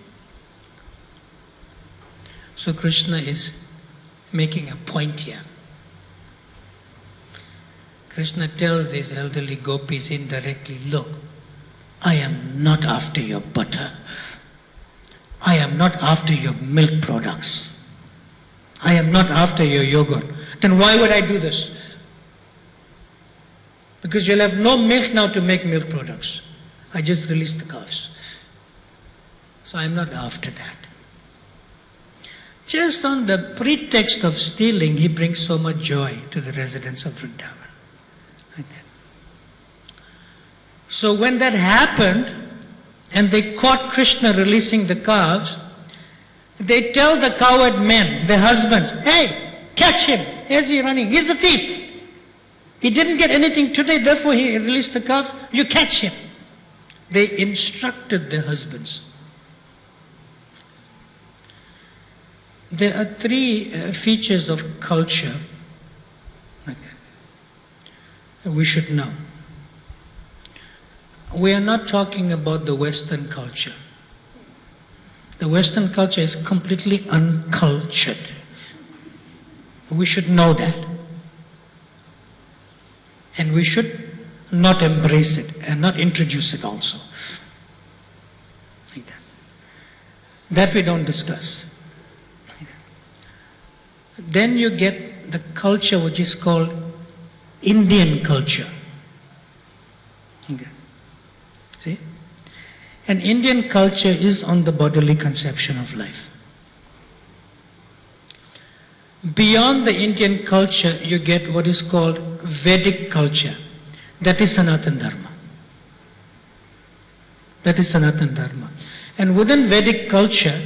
S1: So Krishna is making a point here. Krishna tells these elderly gopis indirectly, look, I am not after your butter. I am not after your milk products. I am not after your yogurt. Then why would I do this? Because you'll have no milk now to make milk products. I just released the calves. So I'm not after that. Just on the pretext of stealing, he brings so much joy to the residents of Vrindavan. Like that. So when that happened, and they caught Krishna releasing the calves, they tell the coward men, the husbands, hey, catch him. Where's he running? He's a thief. He didn't get anything today, therefore he released the calves. You catch him. They instructed their husbands. there are three features of culture that we should know. We are not talking about the Western culture. The Western culture is completely uncultured. We should know that. And we should not embrace it and not introduce it also. Like that. That we don't discuss. Then you get the culture which is called Indian culture. Okay. See? And Indian culture is on the bodily conception of life. Beyond the Indian culture, you get what is called Vedic culture. That is Sanatana Dharma. That is Sanatana Dharma. And within Vedic culture,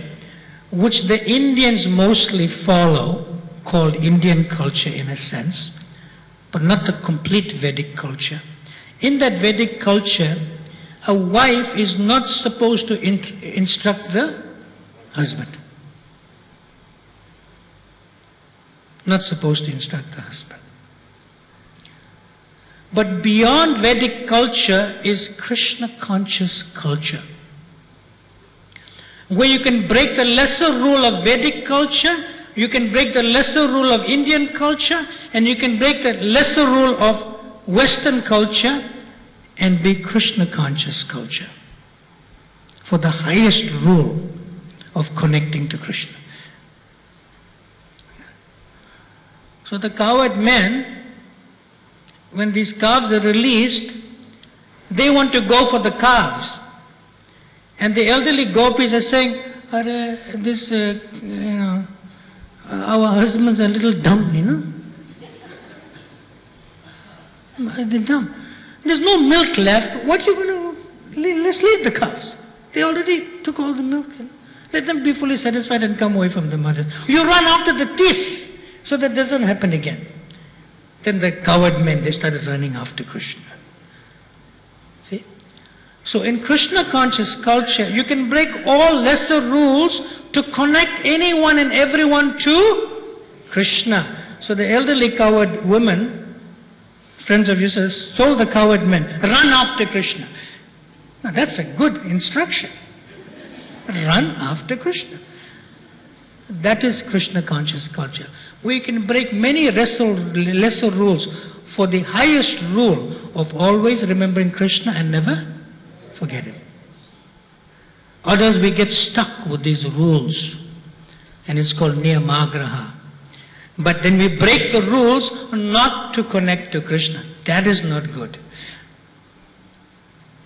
S1: which the Indians mostly follow, called Indian culture in a sense, but not the complete Vedic culture. In that Vedic culture, a wife is not supposed to instruct the husband. Not supposed to instruct the husband. But beyond Vedic culture is Krishna conscious culture, where you can break the lesser rule of Vedic culture, you can break the lesser rule of Indian culture, and you can break the lesser rule of Western culture and be Krishna conscious culture for the highest rule of connecting to Krishna. So the cowherd men, when these calves are released, they want to go for the calves. And the elderly gopis are saying, our husbands are a little dumb, They're dumb. There's no milk left. What are you going to... Let's leave the cows. They already took all the milk. Let them be fully satisfied and come away from the mother. You run after the thief so that doesn't happen again. Then the coward men, they started running after Krishna. See? So in Krishna conscious culture, you can break all lesser rules to connect anyone and everyone to Krishna. So the elderly coward women, friends of Jesus, told the coward men, run after Krishna. Now that's a good instruction. Run after Krishna. That is Krishna conscious culture. We can break many lesser rules for the highest rule of always remembering Krishna and never forget him. Others we get stuck with these rules, and it's called niyamagraha. But then we break the rules not to connect to Krishna. That is not good.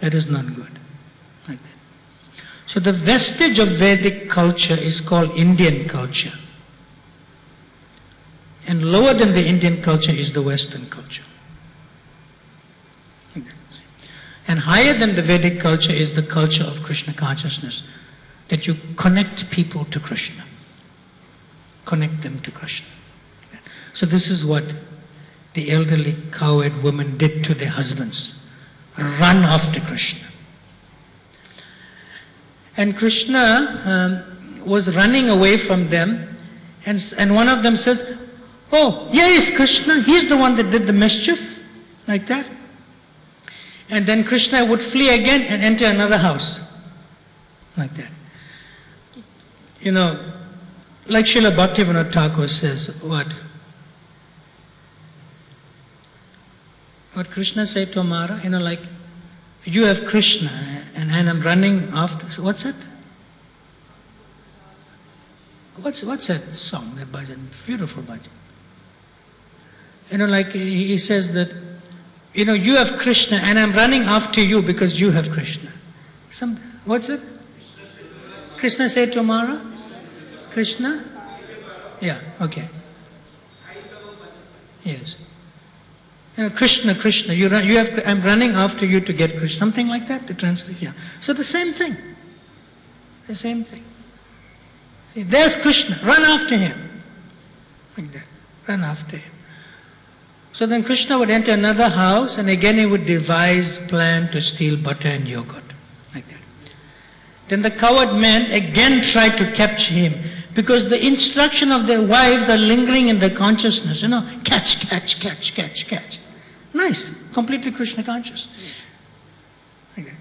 S1: That is not good. Like that. So the vestige of Vedic culture is called Indian culture. And lower than the Indian culture is the Western culture. Like that. And higher than the Vedic culture is the culture of Krishna consciousness. That you connect people to Krishna. Connect them to Krishna. So this is what the elderly cowherd women did to their husbands. Run after Krishna. And Krishna was running away from them, and one of them says, oh, here is Krishna, he's the one that did the mischief, like that. And then Krishna would flee again and enter another house, like that. Like Srila Bhaktivinoda Thakur says, what Krishna said to Amara, like, you have Krishna and I'm running after. So what's that? What's that song, that bhajan? Beautiful bhajan. Like he says that, you have Krishna and I'm running after you because you have Krishna. What's it? Krishna said to Amara? Krishna? Yeah, okay. Yes. Krishna, I'm running after you to get Krishna. Something like that, the translation. Yeah. So the same thing. The same thing. See, there's Krishna. Run after him. Like that. Run after him. So then Krishna would enter another house and again he would devise plan to steal butter and yogurt. Like that. Then the coward men again tried to capture him. Because the instruction of their wives are lingering in their consciousness, catch, catch, catch, catch, catch. Nice, completely Krishna conscious. Okay.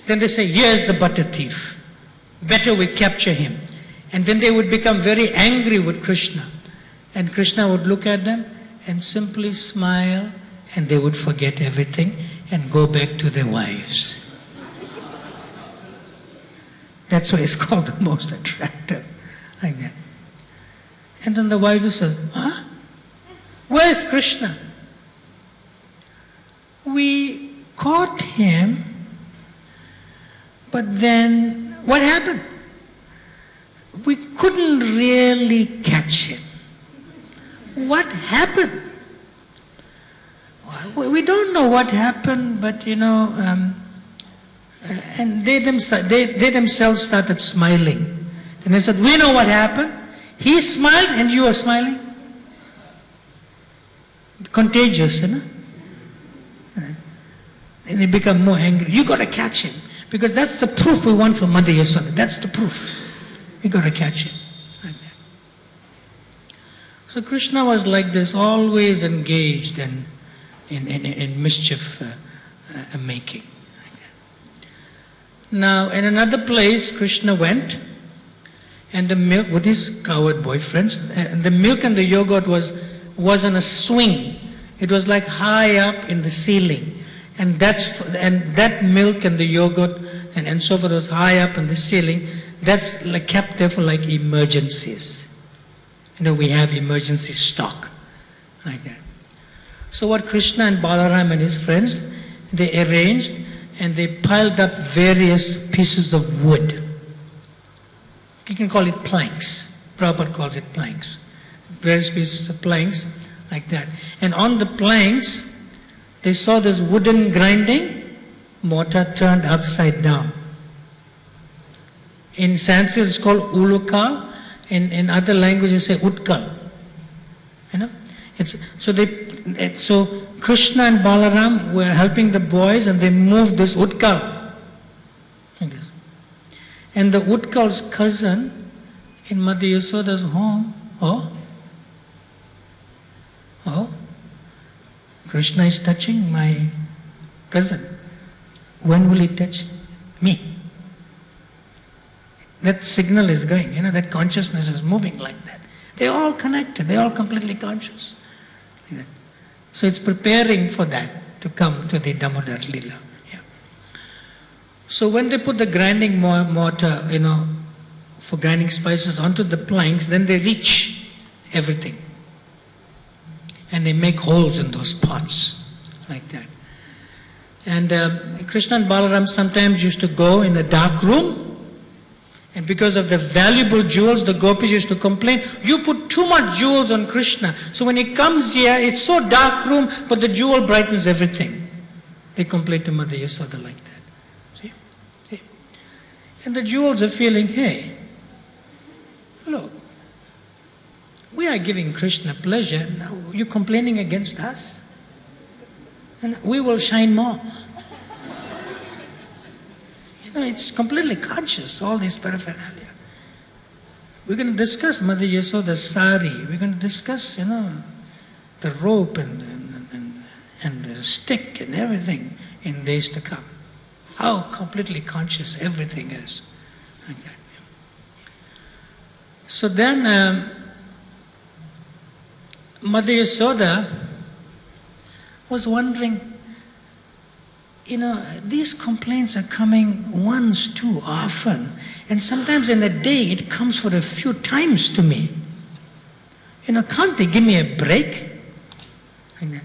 S1: Then they say, here's the butter thief. Better we capture him. And then they would become very angry with Krishna. And Krishna would look at them and simply smile, and they would forget everything and go back to their wives. That's why it's called the most attractive, like that. And then the wife will say, huh? Where's Krishna? We caught him, but then what happened? We couldn't really catch him. What happened? We don't know what happened, but and they themselves started smiling. And they said, we know what happened. He smiled and you are smiling. Contagious, And they become more angry. You got to catch him. Because that's the proof we want from Mother Yasoda. That's the proof. We got to catch him. Like that. So Krishna was like this, always engaged in mischief making. Now, in another place, Krishna went, and the milk, with his coward boyfriends, and the milk and the yogurt was on a swing. It was like high up in the ceiling. And that milk and the yogurt and so forth was high up in the ceiling. That's like kept there for like emergencies. We have emergency stock, like that. So what Krishna and Balaram and his friends, they arranged and they piled up various pieces of wood. You can call it planks. Prabhupada calls it planks. Various pieces of planks, like that. And on the planks, they saw this wooden grinding mortar turned upside down. In Sanskrit it's called ulukal. In other languages say utkal. So Krishna and Balaram were helping the boys and they moved this utkal. Like this. And the utkal's cousin in Mother Yasoda's home, Krishna is touching my cousin. When will he touch me? That signal is going, that consciousness is moving like that. They're all connected, they're all completely conscious. Like so it's preparing for that to come to the Damodar Lila. Yeah. So when they put the grinding mortar, for grinding spices onto the planks, then they reach everything. And they make holes in those pots, like that. And Krishna and Balaram sometimes used to go in a dark room, and because of the valuable jewels, the gopis used to complain, you put too much jewels on Krishna. So when he comes here, it's so dark room, but the jewel brightens everything. They complain to Mother Yasoda like that. See? And the jewels are feeling, hey, look, we are giving Krishna pleasure, now you're complaining against us? And we will shine more. It's completely conscious, all this paraphernalia. We're going to discuss Mother Yasoda's sari. We're going to discuss, the rope and the stick and everything in days to come. How completely conscious everything is. Like that. So then, Mother Yasoda was wondering, these complaints are coming once too often, and sometimes in a day it comes for a few times to me. Can't they give me a break? Like that.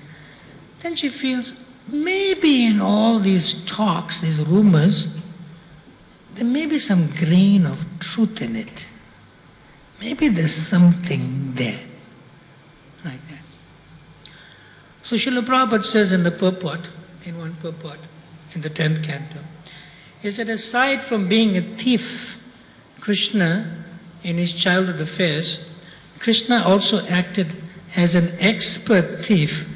S1: Then she feels, maybe in all these talks, these rumors, there may be some grain of truth in it. Maybe there's something there. Like that. So Srila Prabhupada says in the purport, in one purport, in the 10th canto, he said, aside from being a thief, Krishna, in his childhood affairs, Krishna also acted as an expert thief,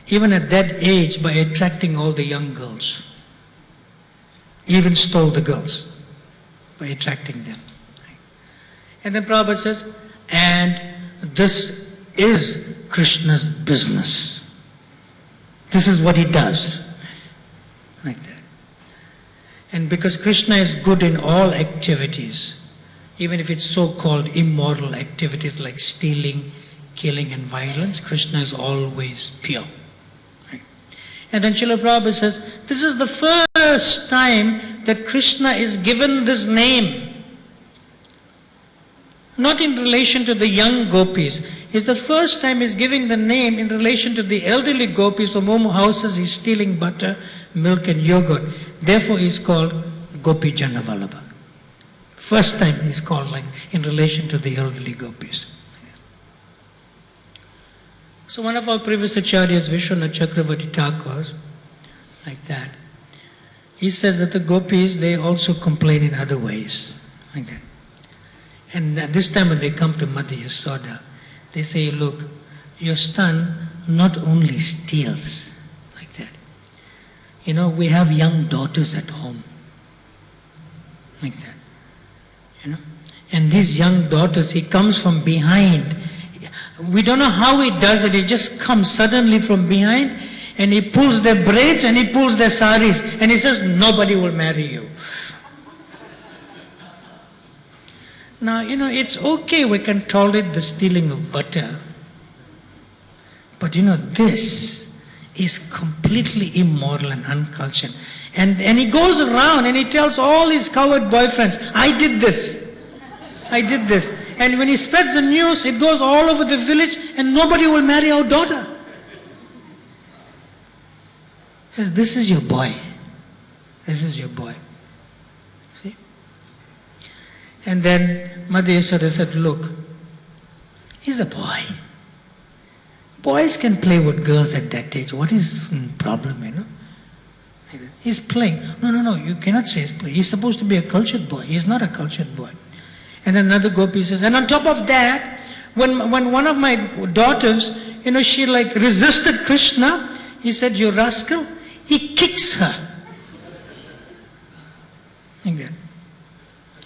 S1: even at that age, by attracting all the young girls. He even stole the girls by attracting them. And then Prabhupada says, and this is Krishna's business. This is what he does. Like that. And because Krishna is good in all activities, even if it's so-called immoral activities like stealing, killing and violence, Krishna is always pure. Right? And then Srila Prabhupada says, this is the first time that Krishna is given this name. Not in relation to the young gopis. It's the first time he's giving the name in relation to the elderly gopis from whom houses he's stealing butter, milk and yogurt. Therefore he's called Gopi Jana Vallabha. First time he's called like in relation to the elderly gopis. So one of our previous acharyas, Vishwanath Chakravarti Thakur, like that, he says that the gopis, they also complain in other ways, like that. And this time when they come to Mother Yasoda, they say, look, your son not only steals, like that. You know, we have young daughters at home, like that. You know, and these young daughters, he comes from behind. We don't know how he does it. He just comes suddenly from behind and he pulls their braids and he pulls their saris and he says, nobody will marry you. Now, you know, it's okay, we can tolerate the stealing of butter. But you know, this is completely immoral and uncultured. And he goes around and he tells all his coward boyfriends, I did this. I did this. And when he spreads the news, it goes all over the village and nobody will marry our daughter. He says, this is your boy. This is your boy. See? And then Mother Yasoda said, look, he's a boy. Boys can play with girls at that age. What is the problem, you know? He's playing. No, you cannot say he's playing. He's supposed to be a cultured boy. He's not a cultured boy. And another gopi says, and on top of that, when one of my daughters, you know, she like resisted Krishna, he said, you rascal, he kicks her. Like that.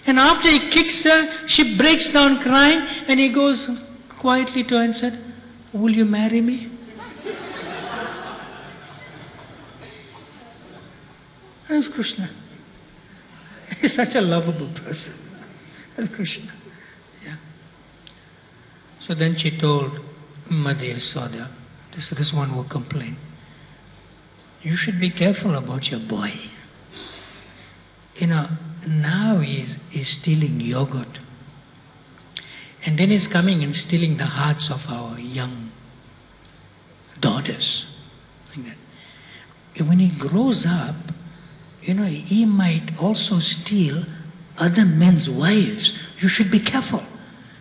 S1: And after he kicks her, she breaks down crying, and he goes quietly to her and said, will you marry me? That's Krishna. He's such a lovable person. That's Krishna. Yeah. So then she told Mother Yasoda, this one will complain, you should be careful about your boy. You know, now he's stealing yogurt. And then he's coming and stealing the hearts of our young daughters. Like that. And when he grows up, you know, he might also steal other men's wives. You should be careful.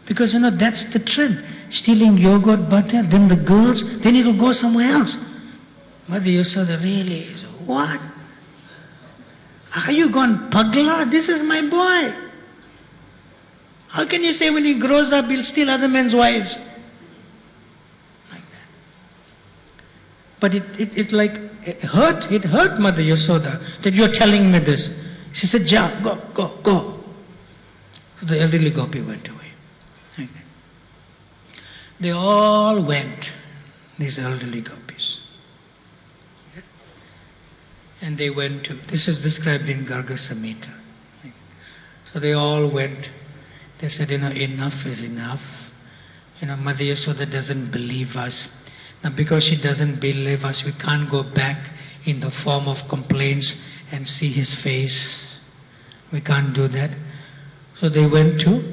S1: Because, you know, that's the trend. Stealing yogurt, butter, then the girls, then it'll go somewhere else. Mother Yasoda really, what? Are you gone pagla? This is my boy. How can you say when he grows up he'll steal other men's wives? Like that. But it hurt Mother Yasoda that you're telling me this. She said, Ja, go. So the elderly gopi went away. Like that. They all went, these elderly gopis. And they went to, this is described in Garga Samhita. So they all went. They said, you know, enough is enough. You know, Mother Yasoda doesn't believe us. Now because she doesn't believe us, we can't go back in the form of complaints and see his face. We can't do that. So they went to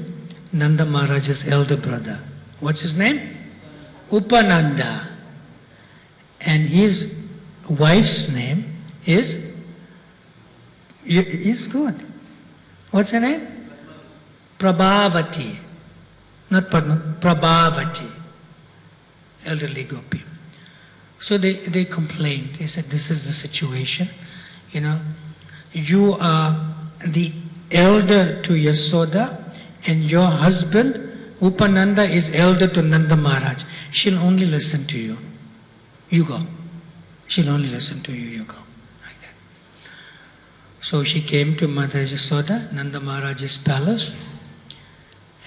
S1: Nanda Maharaj's elder brother. What's his name? Upananda. And his wife's name is good. What's her name? Prabhavati. Not Padma, Prabhavati. Elderly gopi. So they complained. They said, this is the situation. You know, you are the elder to Yasoda and your husband, Upananda, is elder to Nanda Maharaj. She'll only listen to you. You go. She'll only listen to you. You go. Like that. So she came to Mother Yasoda, Nanda Maharaj's palace,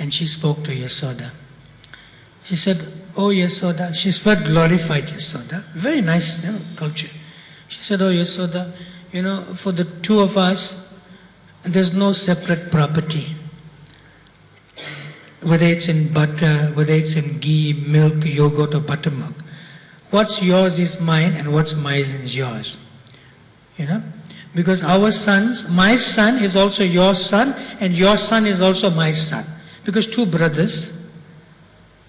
S1: and she spoke to Yasoda. She said, "Oh Yasoda," she's felt glorified Yasoda, very nice culture. She said, "Oh Yasoda, for the two of us, there's no separate property. Whether it's in butter, whether it's in ghee, milk, yogurt or buttermilk. What's yours is mine and what's mine is yours. Because our sons, my son is also your son and your son is also my son. Because two brothers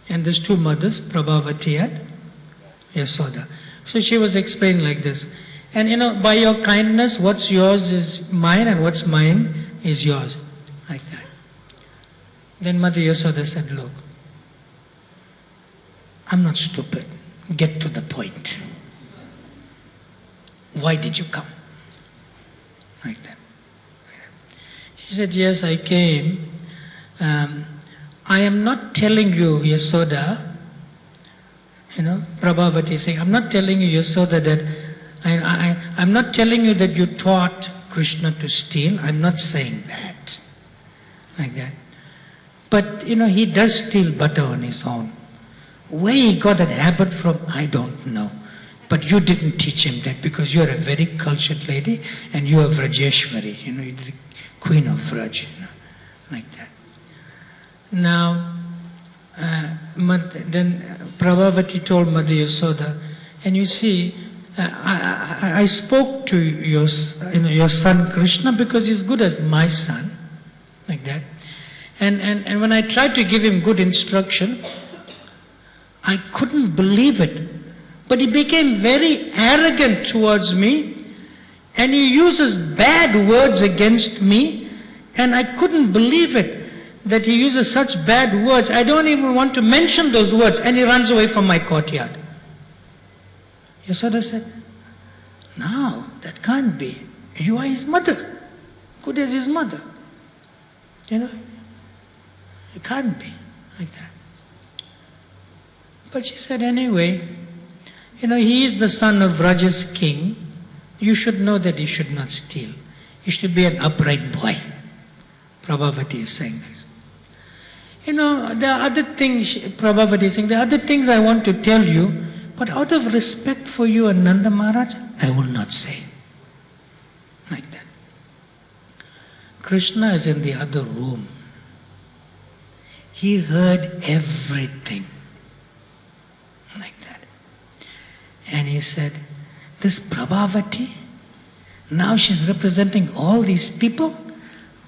S1: and there's two mothers, Prabhavati and Yasoda." So she was explained like this. And by your kindness, what's yours is mine and what's mine is yours. Like that. Then Mother Yasoda said, "Look, I'm not stupid. Get to the point. Why did you come?" Like that. She said, "Yes, I came. I am not telling you, Yasoda," Prabhavati is saying, "I'm not telling you, Yasoda, that I'm not telling you that you taught Krishna to steal. I'm not saying that." Like that. But, he does steal butter on his own. Where he got that habit from, I don't know. But you didn't teach him that because you're a very cultured lady and you are Vrajeshwari, you're the queen of Vraj, like that. Now, then Prabhavati told Mother Yasoda, and you see, I spoke to your son Krishna because he's good as my son, like that. And when I tried to give him good instruction, I couldn't believe it. But he became very arrogant towards me, and he uses bad words against me, and I couldn't believe it, that he uses such bad words. I don't even want to mention those words, and he runs away from my courtyard. Yasoda said, "No, that can't be. You are his mother. Good as his mother. It can't be like that." But she said, "Anyway, he is the son of Raja's king. You should know that he should not steal. He should be an upright boy." Prabhavati is saying this. There are other things, Prabhavati is saying, there are other things I want to tell you, but out of respect for you and Nanda Maharaj, I will not say. Like that. Krishna is in the other room. He heard everything. Like that. And he said, "This Prabhavati, now she's representing all these people.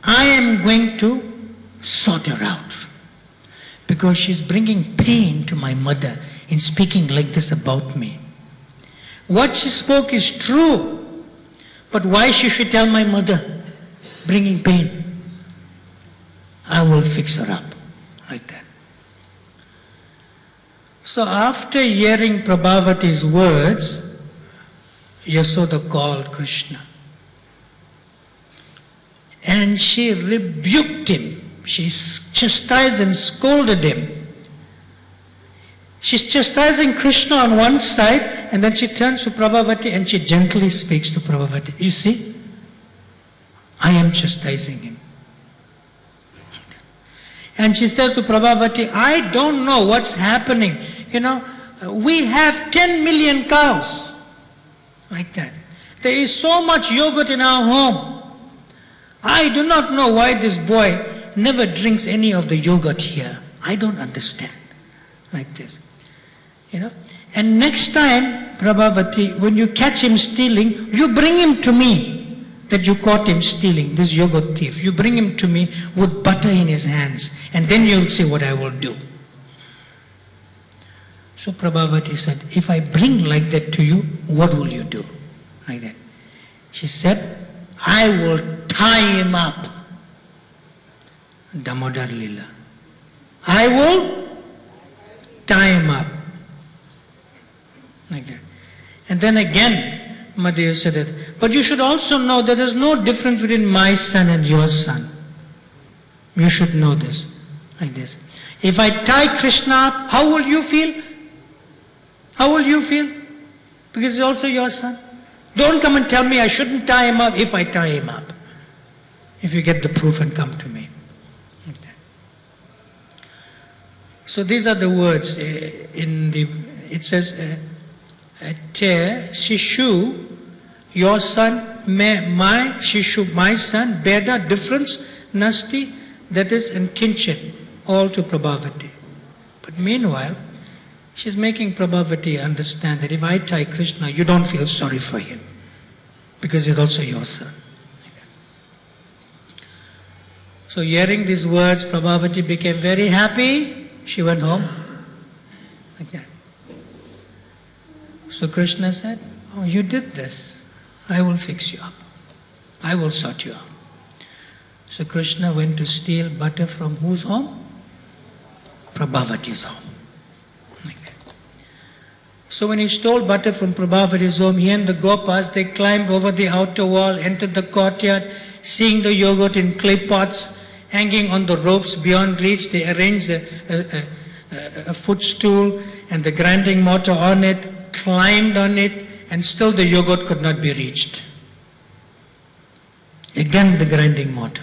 S1: I am going to sort her out. Because she's bringing pain to my mother in speaking like this about me. What she spoke is true. But why she should tell my mother, bringing pain? I will fix her up." Like that. So after hearing Prabhavati's words, Yasoda called Krishna. And she rebuked him. She chastised and scolded him. She's chastising Krishna on one side, and then she turns to Prabhavati and she gently speaks to Prabhavati. "You see, I am chastising him." And she said to Prabhavati, "I don't know what's happening. We have 10 million cows." Like that. There is so much yogurt in our home. I do not know why this boy never drinks any of the yogurt here. I don't understand. Like this. And next time, Prabhavati, when you catch him stealing, you bring him to me. That you caught him stealing, this yogurt thief. You bring him to me with butter in his hands, and then you'll see what I will do. So Prabhavati said, "If I bring like that to you, what will you do?" Like that. She said, "I will tie him up." Damodar Lila. I will tie him up. Like that. And then again, Madhya said, "But you should also know that there is no difference between my son and your son. You should know this." Like this. "If I tie Krishna up, how will you feel? How will you feel? Because he's also your son. Don't come and tell me I shouldn't tie him up if I tie him up. If you get the proof and come to me." Like that. So these are the words it says, Te Shishu, your son, my Shishu, my son, Beda, difference, Nasti, that is, and Kinchin, all to Prabhavati. But meanwhile, she's making Prabhavati understand that if I tie Krishna, you don't feel sorry for him, because he's also your son. So hearing these words, Prabhavati became very happy. She went home, like that. So Krishna said, oh, you did this. I will fix you up. I will sort you out. So Krishna went to steal butter from whose home? Prabhavati's home. Like that. So when he stole butter from Prabhavati's home, he and the Gopas, they climbed over the outer wall, entered the courtyard, seeing the yogurt in clay pots, hanging on the ropes beyond reach. They arranged a footstool and the grinding mortar on it, climbed on it, and still the yogurt could not be reached. Again the grinding mortar.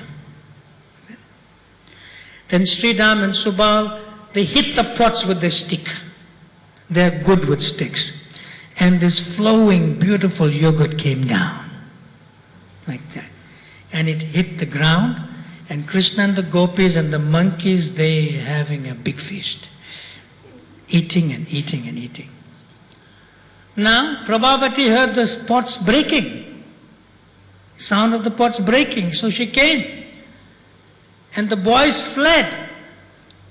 S1: Then Sridham and Subal, they hit the pots with their stick. They're good with sticks. And this flowing, beautiful yogurt came down. Like that. And it hit the ground. And Krishna and the gopis and the monkeys, they having a big feast. Eating and eating and eating. Now, Prabhavati heard the pots breaking. Sound of the pots breaking. So she came. And the boys fled.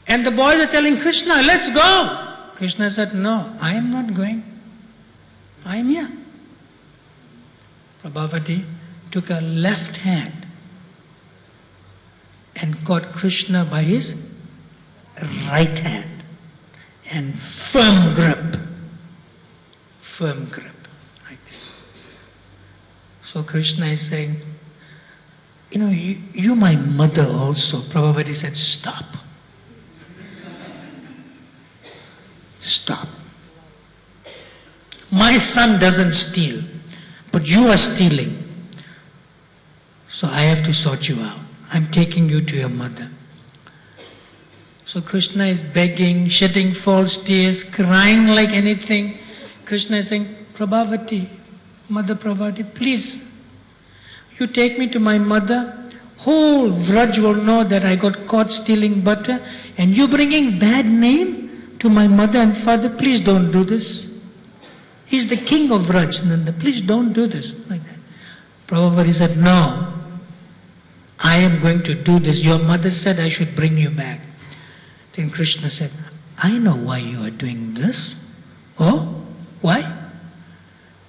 S1: And the boys are telling Krishna, let's go. Krishna said, no, I am not going. I am here. Prabhavati took her left hand and caught Krishna by his right hand. And firm grip. Firm grip. Like that. So Krishna is saying, you my mother also. Prabhavati said, stop. Stop. My son doesn't steal, but you are stealing. So I have to sort you out. I'm taking you to your mother. So Krishna is begging, shedding false tears, crying like anything. Krishna is saying, Prabhavati, Mother Prabhavati, please, you take me to my mother. Whole Vraj will know that I got caught stealing butter, and you bringing bad name to my mother and father. Please don't do this. He's the king of Vraj, Nanda. Please don't do this. Like that. Prabhupada said, no, I am going to do this. Your mother said I should bring you back. Then Krishna said, I know why you are doing this. Oh, why?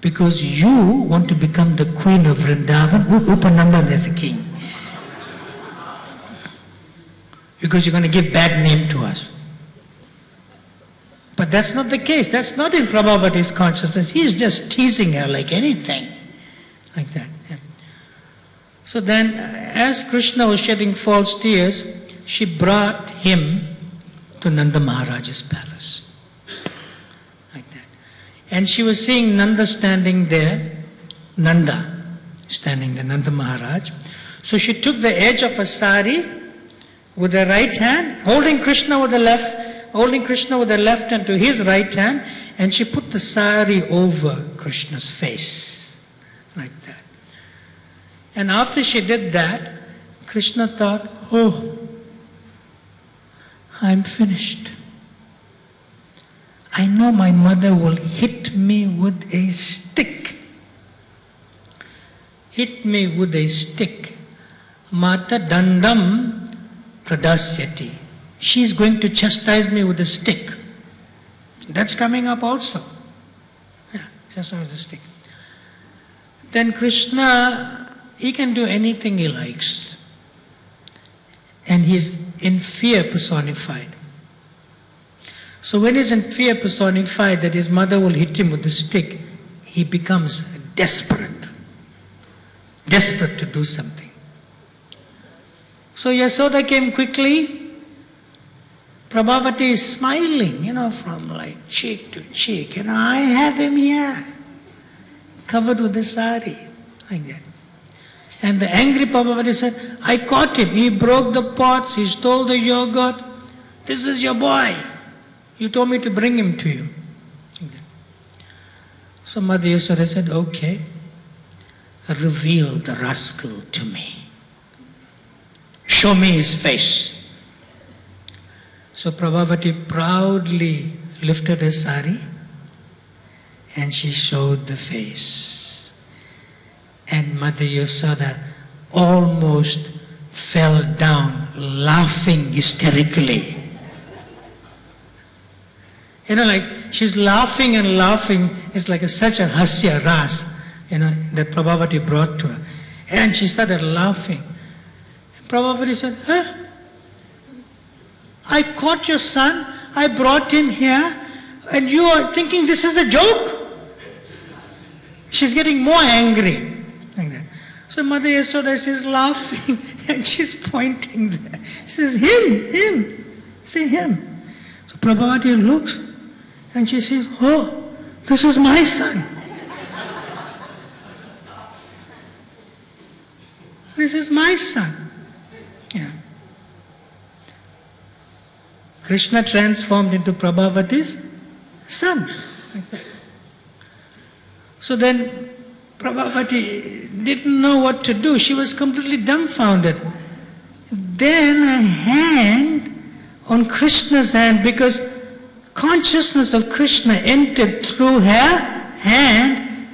S1: Because you want to become the queen of Vrindavan. Upananda, there's a king. Because you're going to give bad name to us. But that's not the case. That's not in Prabhavati's consciousness. He's just teasing her like anything. Like that. Yeah. So then, as Krishna was shedding false tears, she brought him to Nanda Maharaj's palace. Like that. And she was seeing Nanda standing there. Nanda standing there, Nanda Maharaj. So she took the edge of a sari with her right hand, holding Krishna with the left hand to his right hand, and she put the sari over Krishna's face, like that. And after she did that, Krishna thought, oh, I'm finished. I know my mother will hit me with a stick. Hit me with a stick. Mata dandam pradasyati. She's going to chastise me with a stick. That's coming up also. Yeah, chastise with a stick. Then Krishna, he can do anything he likes. And he's in fear personified. So when he's in fear personified that his mother will hit him with the stick, he becomes desperate. Desperate to do something. So Yasoda came quickly. Prabhavati is smiling, from like cheek to cheek. I have him here, covered with the sari, like that. And the angry Prabhavati said, I caught him. He broke the pots, he stole the yogurt. This is your boy. You told me to bring him to you. So Mother Yasoda said, okay, reveal the rascal to me. Show me his face. So Prabhavati proudly lifted her sari and she showed the face. And Mother Yasoda almost fell down laughing hysterically. You know, like she's laughing and laughing. It's like such a hasya ras, you know, that Prabhavati brought to her. And she started laughing. And Prabhavati said, huh? I caught your son, I brought him here, and you are thinking this is a joke? She's getting more angry. Like that. So Mother Yasoda is laughing and she's pointing there. She says, him, say him. So Prabhavati looks and she says, oh, this is my son. This is my son. Yeah. Krishna transformed into Prabhavati's son. Like that. So then Prabhavati didn't know what to do. She was completely dumbfounded. Then a hand on Krishna's hand, because consciousness of Krishna entered through her hand,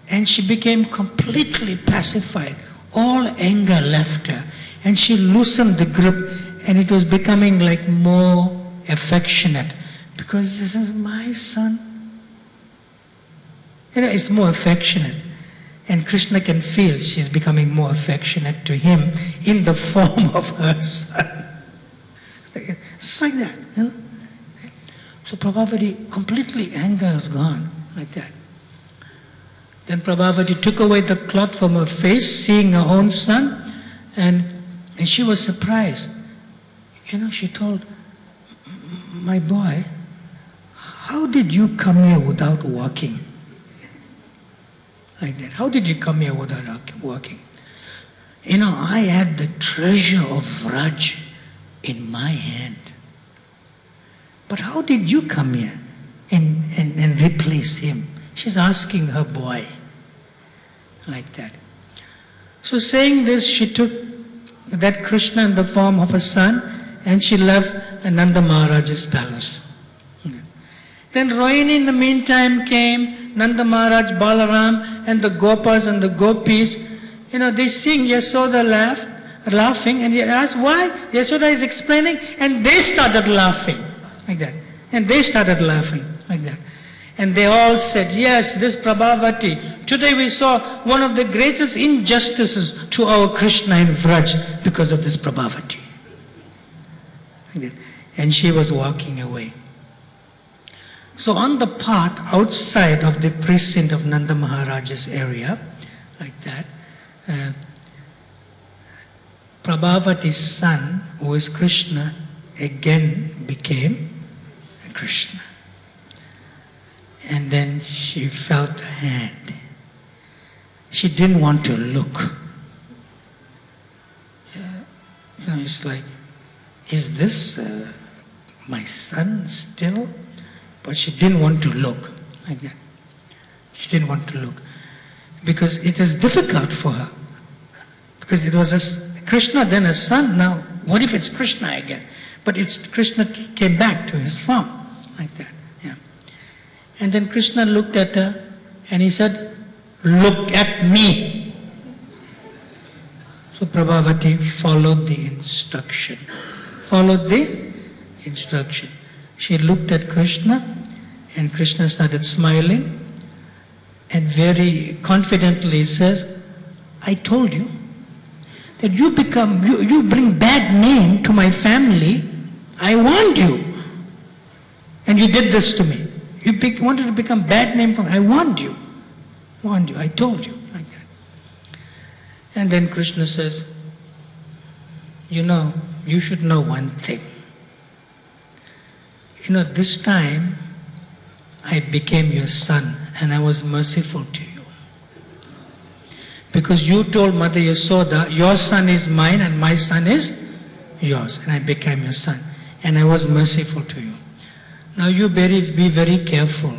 S1: and she became completely pacified. All anger left her, and she loosened the grip, and it was becoming like more affectionate, because this is my son. You know, it's more affectionate. And Krishna can feel she's becoming more affectionate to him in the form of her son. It's like that, you know. So Prabhavati, completely anger is gone, like that. Then Prabhavati took away the cloth from her face, seeing her own son, and she was surprised. You know, she told, my boy, how did you come here without walking? Like that. How did you come here without walking? You know, I had the treasure of Vraj in my hand. But how did you come here and replace him? She's asking her boy. Like that. So saying this, she took that Krishna in the form of a son and she left Nanda Maharaj's palace. Then Rohini in the meantime came, Nanda Maharaj, Balaram, and the Gopas and the Gopis. You know, they sing Yasoda laughing, and he asked why? Yasoda is explaining, and they started laughing, like that. And they started laughing, like that. And they all said, yes, this Prabhavati, today we saw one of the greatest injustices to our Krishna in Vraj because of this Prabhavati. Like that. And she was walking away. So on the path outside of the precinct of Nanda Maharaj's area, like that, Prabhavati's son, who is Krishna, again became Krishna. And then she felt the hand. She didn't want to look. You know, it's like, is this my son still? But she didn't want to look like that. She didn't want to look. Because it is difficult for her. Because it was Krishna, then a son. Now, what if it's Krishna again? But it's Krishna came back to his form. Like that. Yeah. And then Krishna looked at her and he said, look at me. So Prabhavati followed the instruction. Followed the instruction. She looked at Krishna and Krishna started smiling and very confidently says, I told you that you bring bad name to my family. I warned you. And you did this to me. You wanted to become bad name for me. I warned you. Warned you. I told you. Like that. And then Krishna says, you know, you should know one thing. You know, this time I became your son and I was merciful to you. Because you told Mother Yasoda, your son is mine and my son is yours. And I became your son. And I was merciful to you. Now you be very careful.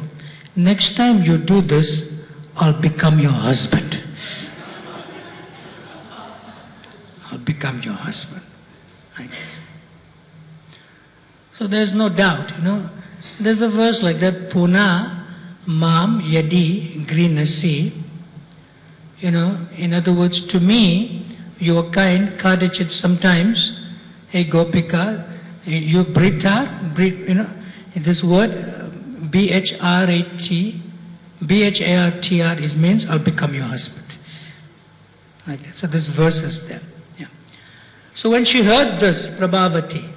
S1: Next time you do this, I'll become your husband. I'll become your husband. Like this. So there's no doubt, There's a verse like that, Puna Mam Yadi Grinasi. In other words, to me, you are kind, Kadachit sometimes, hey Gopika, you Brihat, this word, B-H-A-R-T-R means I'll become your husband. Like that. So this verse is there. Yeah. So when she heard this, Prabhavati,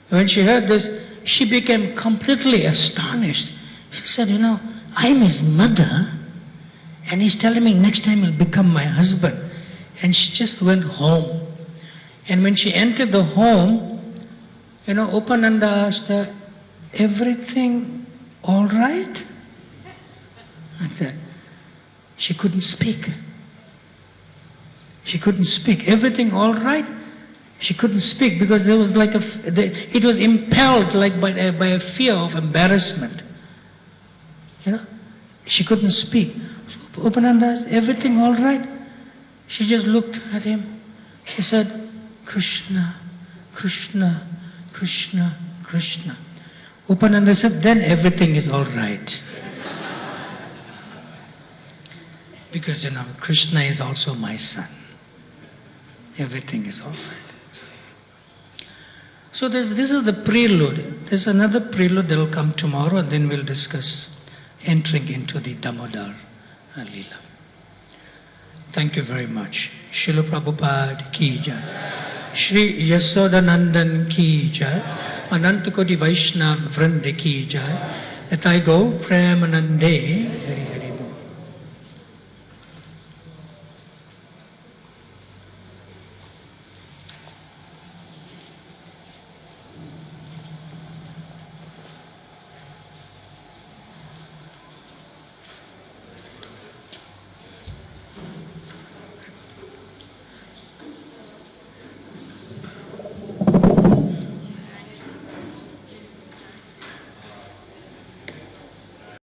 S1: when she heard this, she became completely astonished. She said, I'm his mother, and he's telling me next time he'll become my husband. And she just went home. And when she entered the home, Upananda asked her, everything all right? Like that. She couldn't speak. She couldn't speak. Everything all right? She couldn't speak because there was it was impelled like by a fear of embarrassment. She couldn't speak. So Upananda asked, everything all right? She just looked at him. She said, Krishna, Krishna, Krishna, Krishna. Upananda said, then everything is all right. Because, Krishna is also my son. Everything is all right. So this is the prelude. There's another prelude that will come tomorrow, and then we'll discuss entering into the Damodar Lila. Thank you very much. Srila Prabhupada ki jai. Shri Yasodanandan ki jai. Anantakoti Vaishnav Vrinde ki jai. That I go Premanande.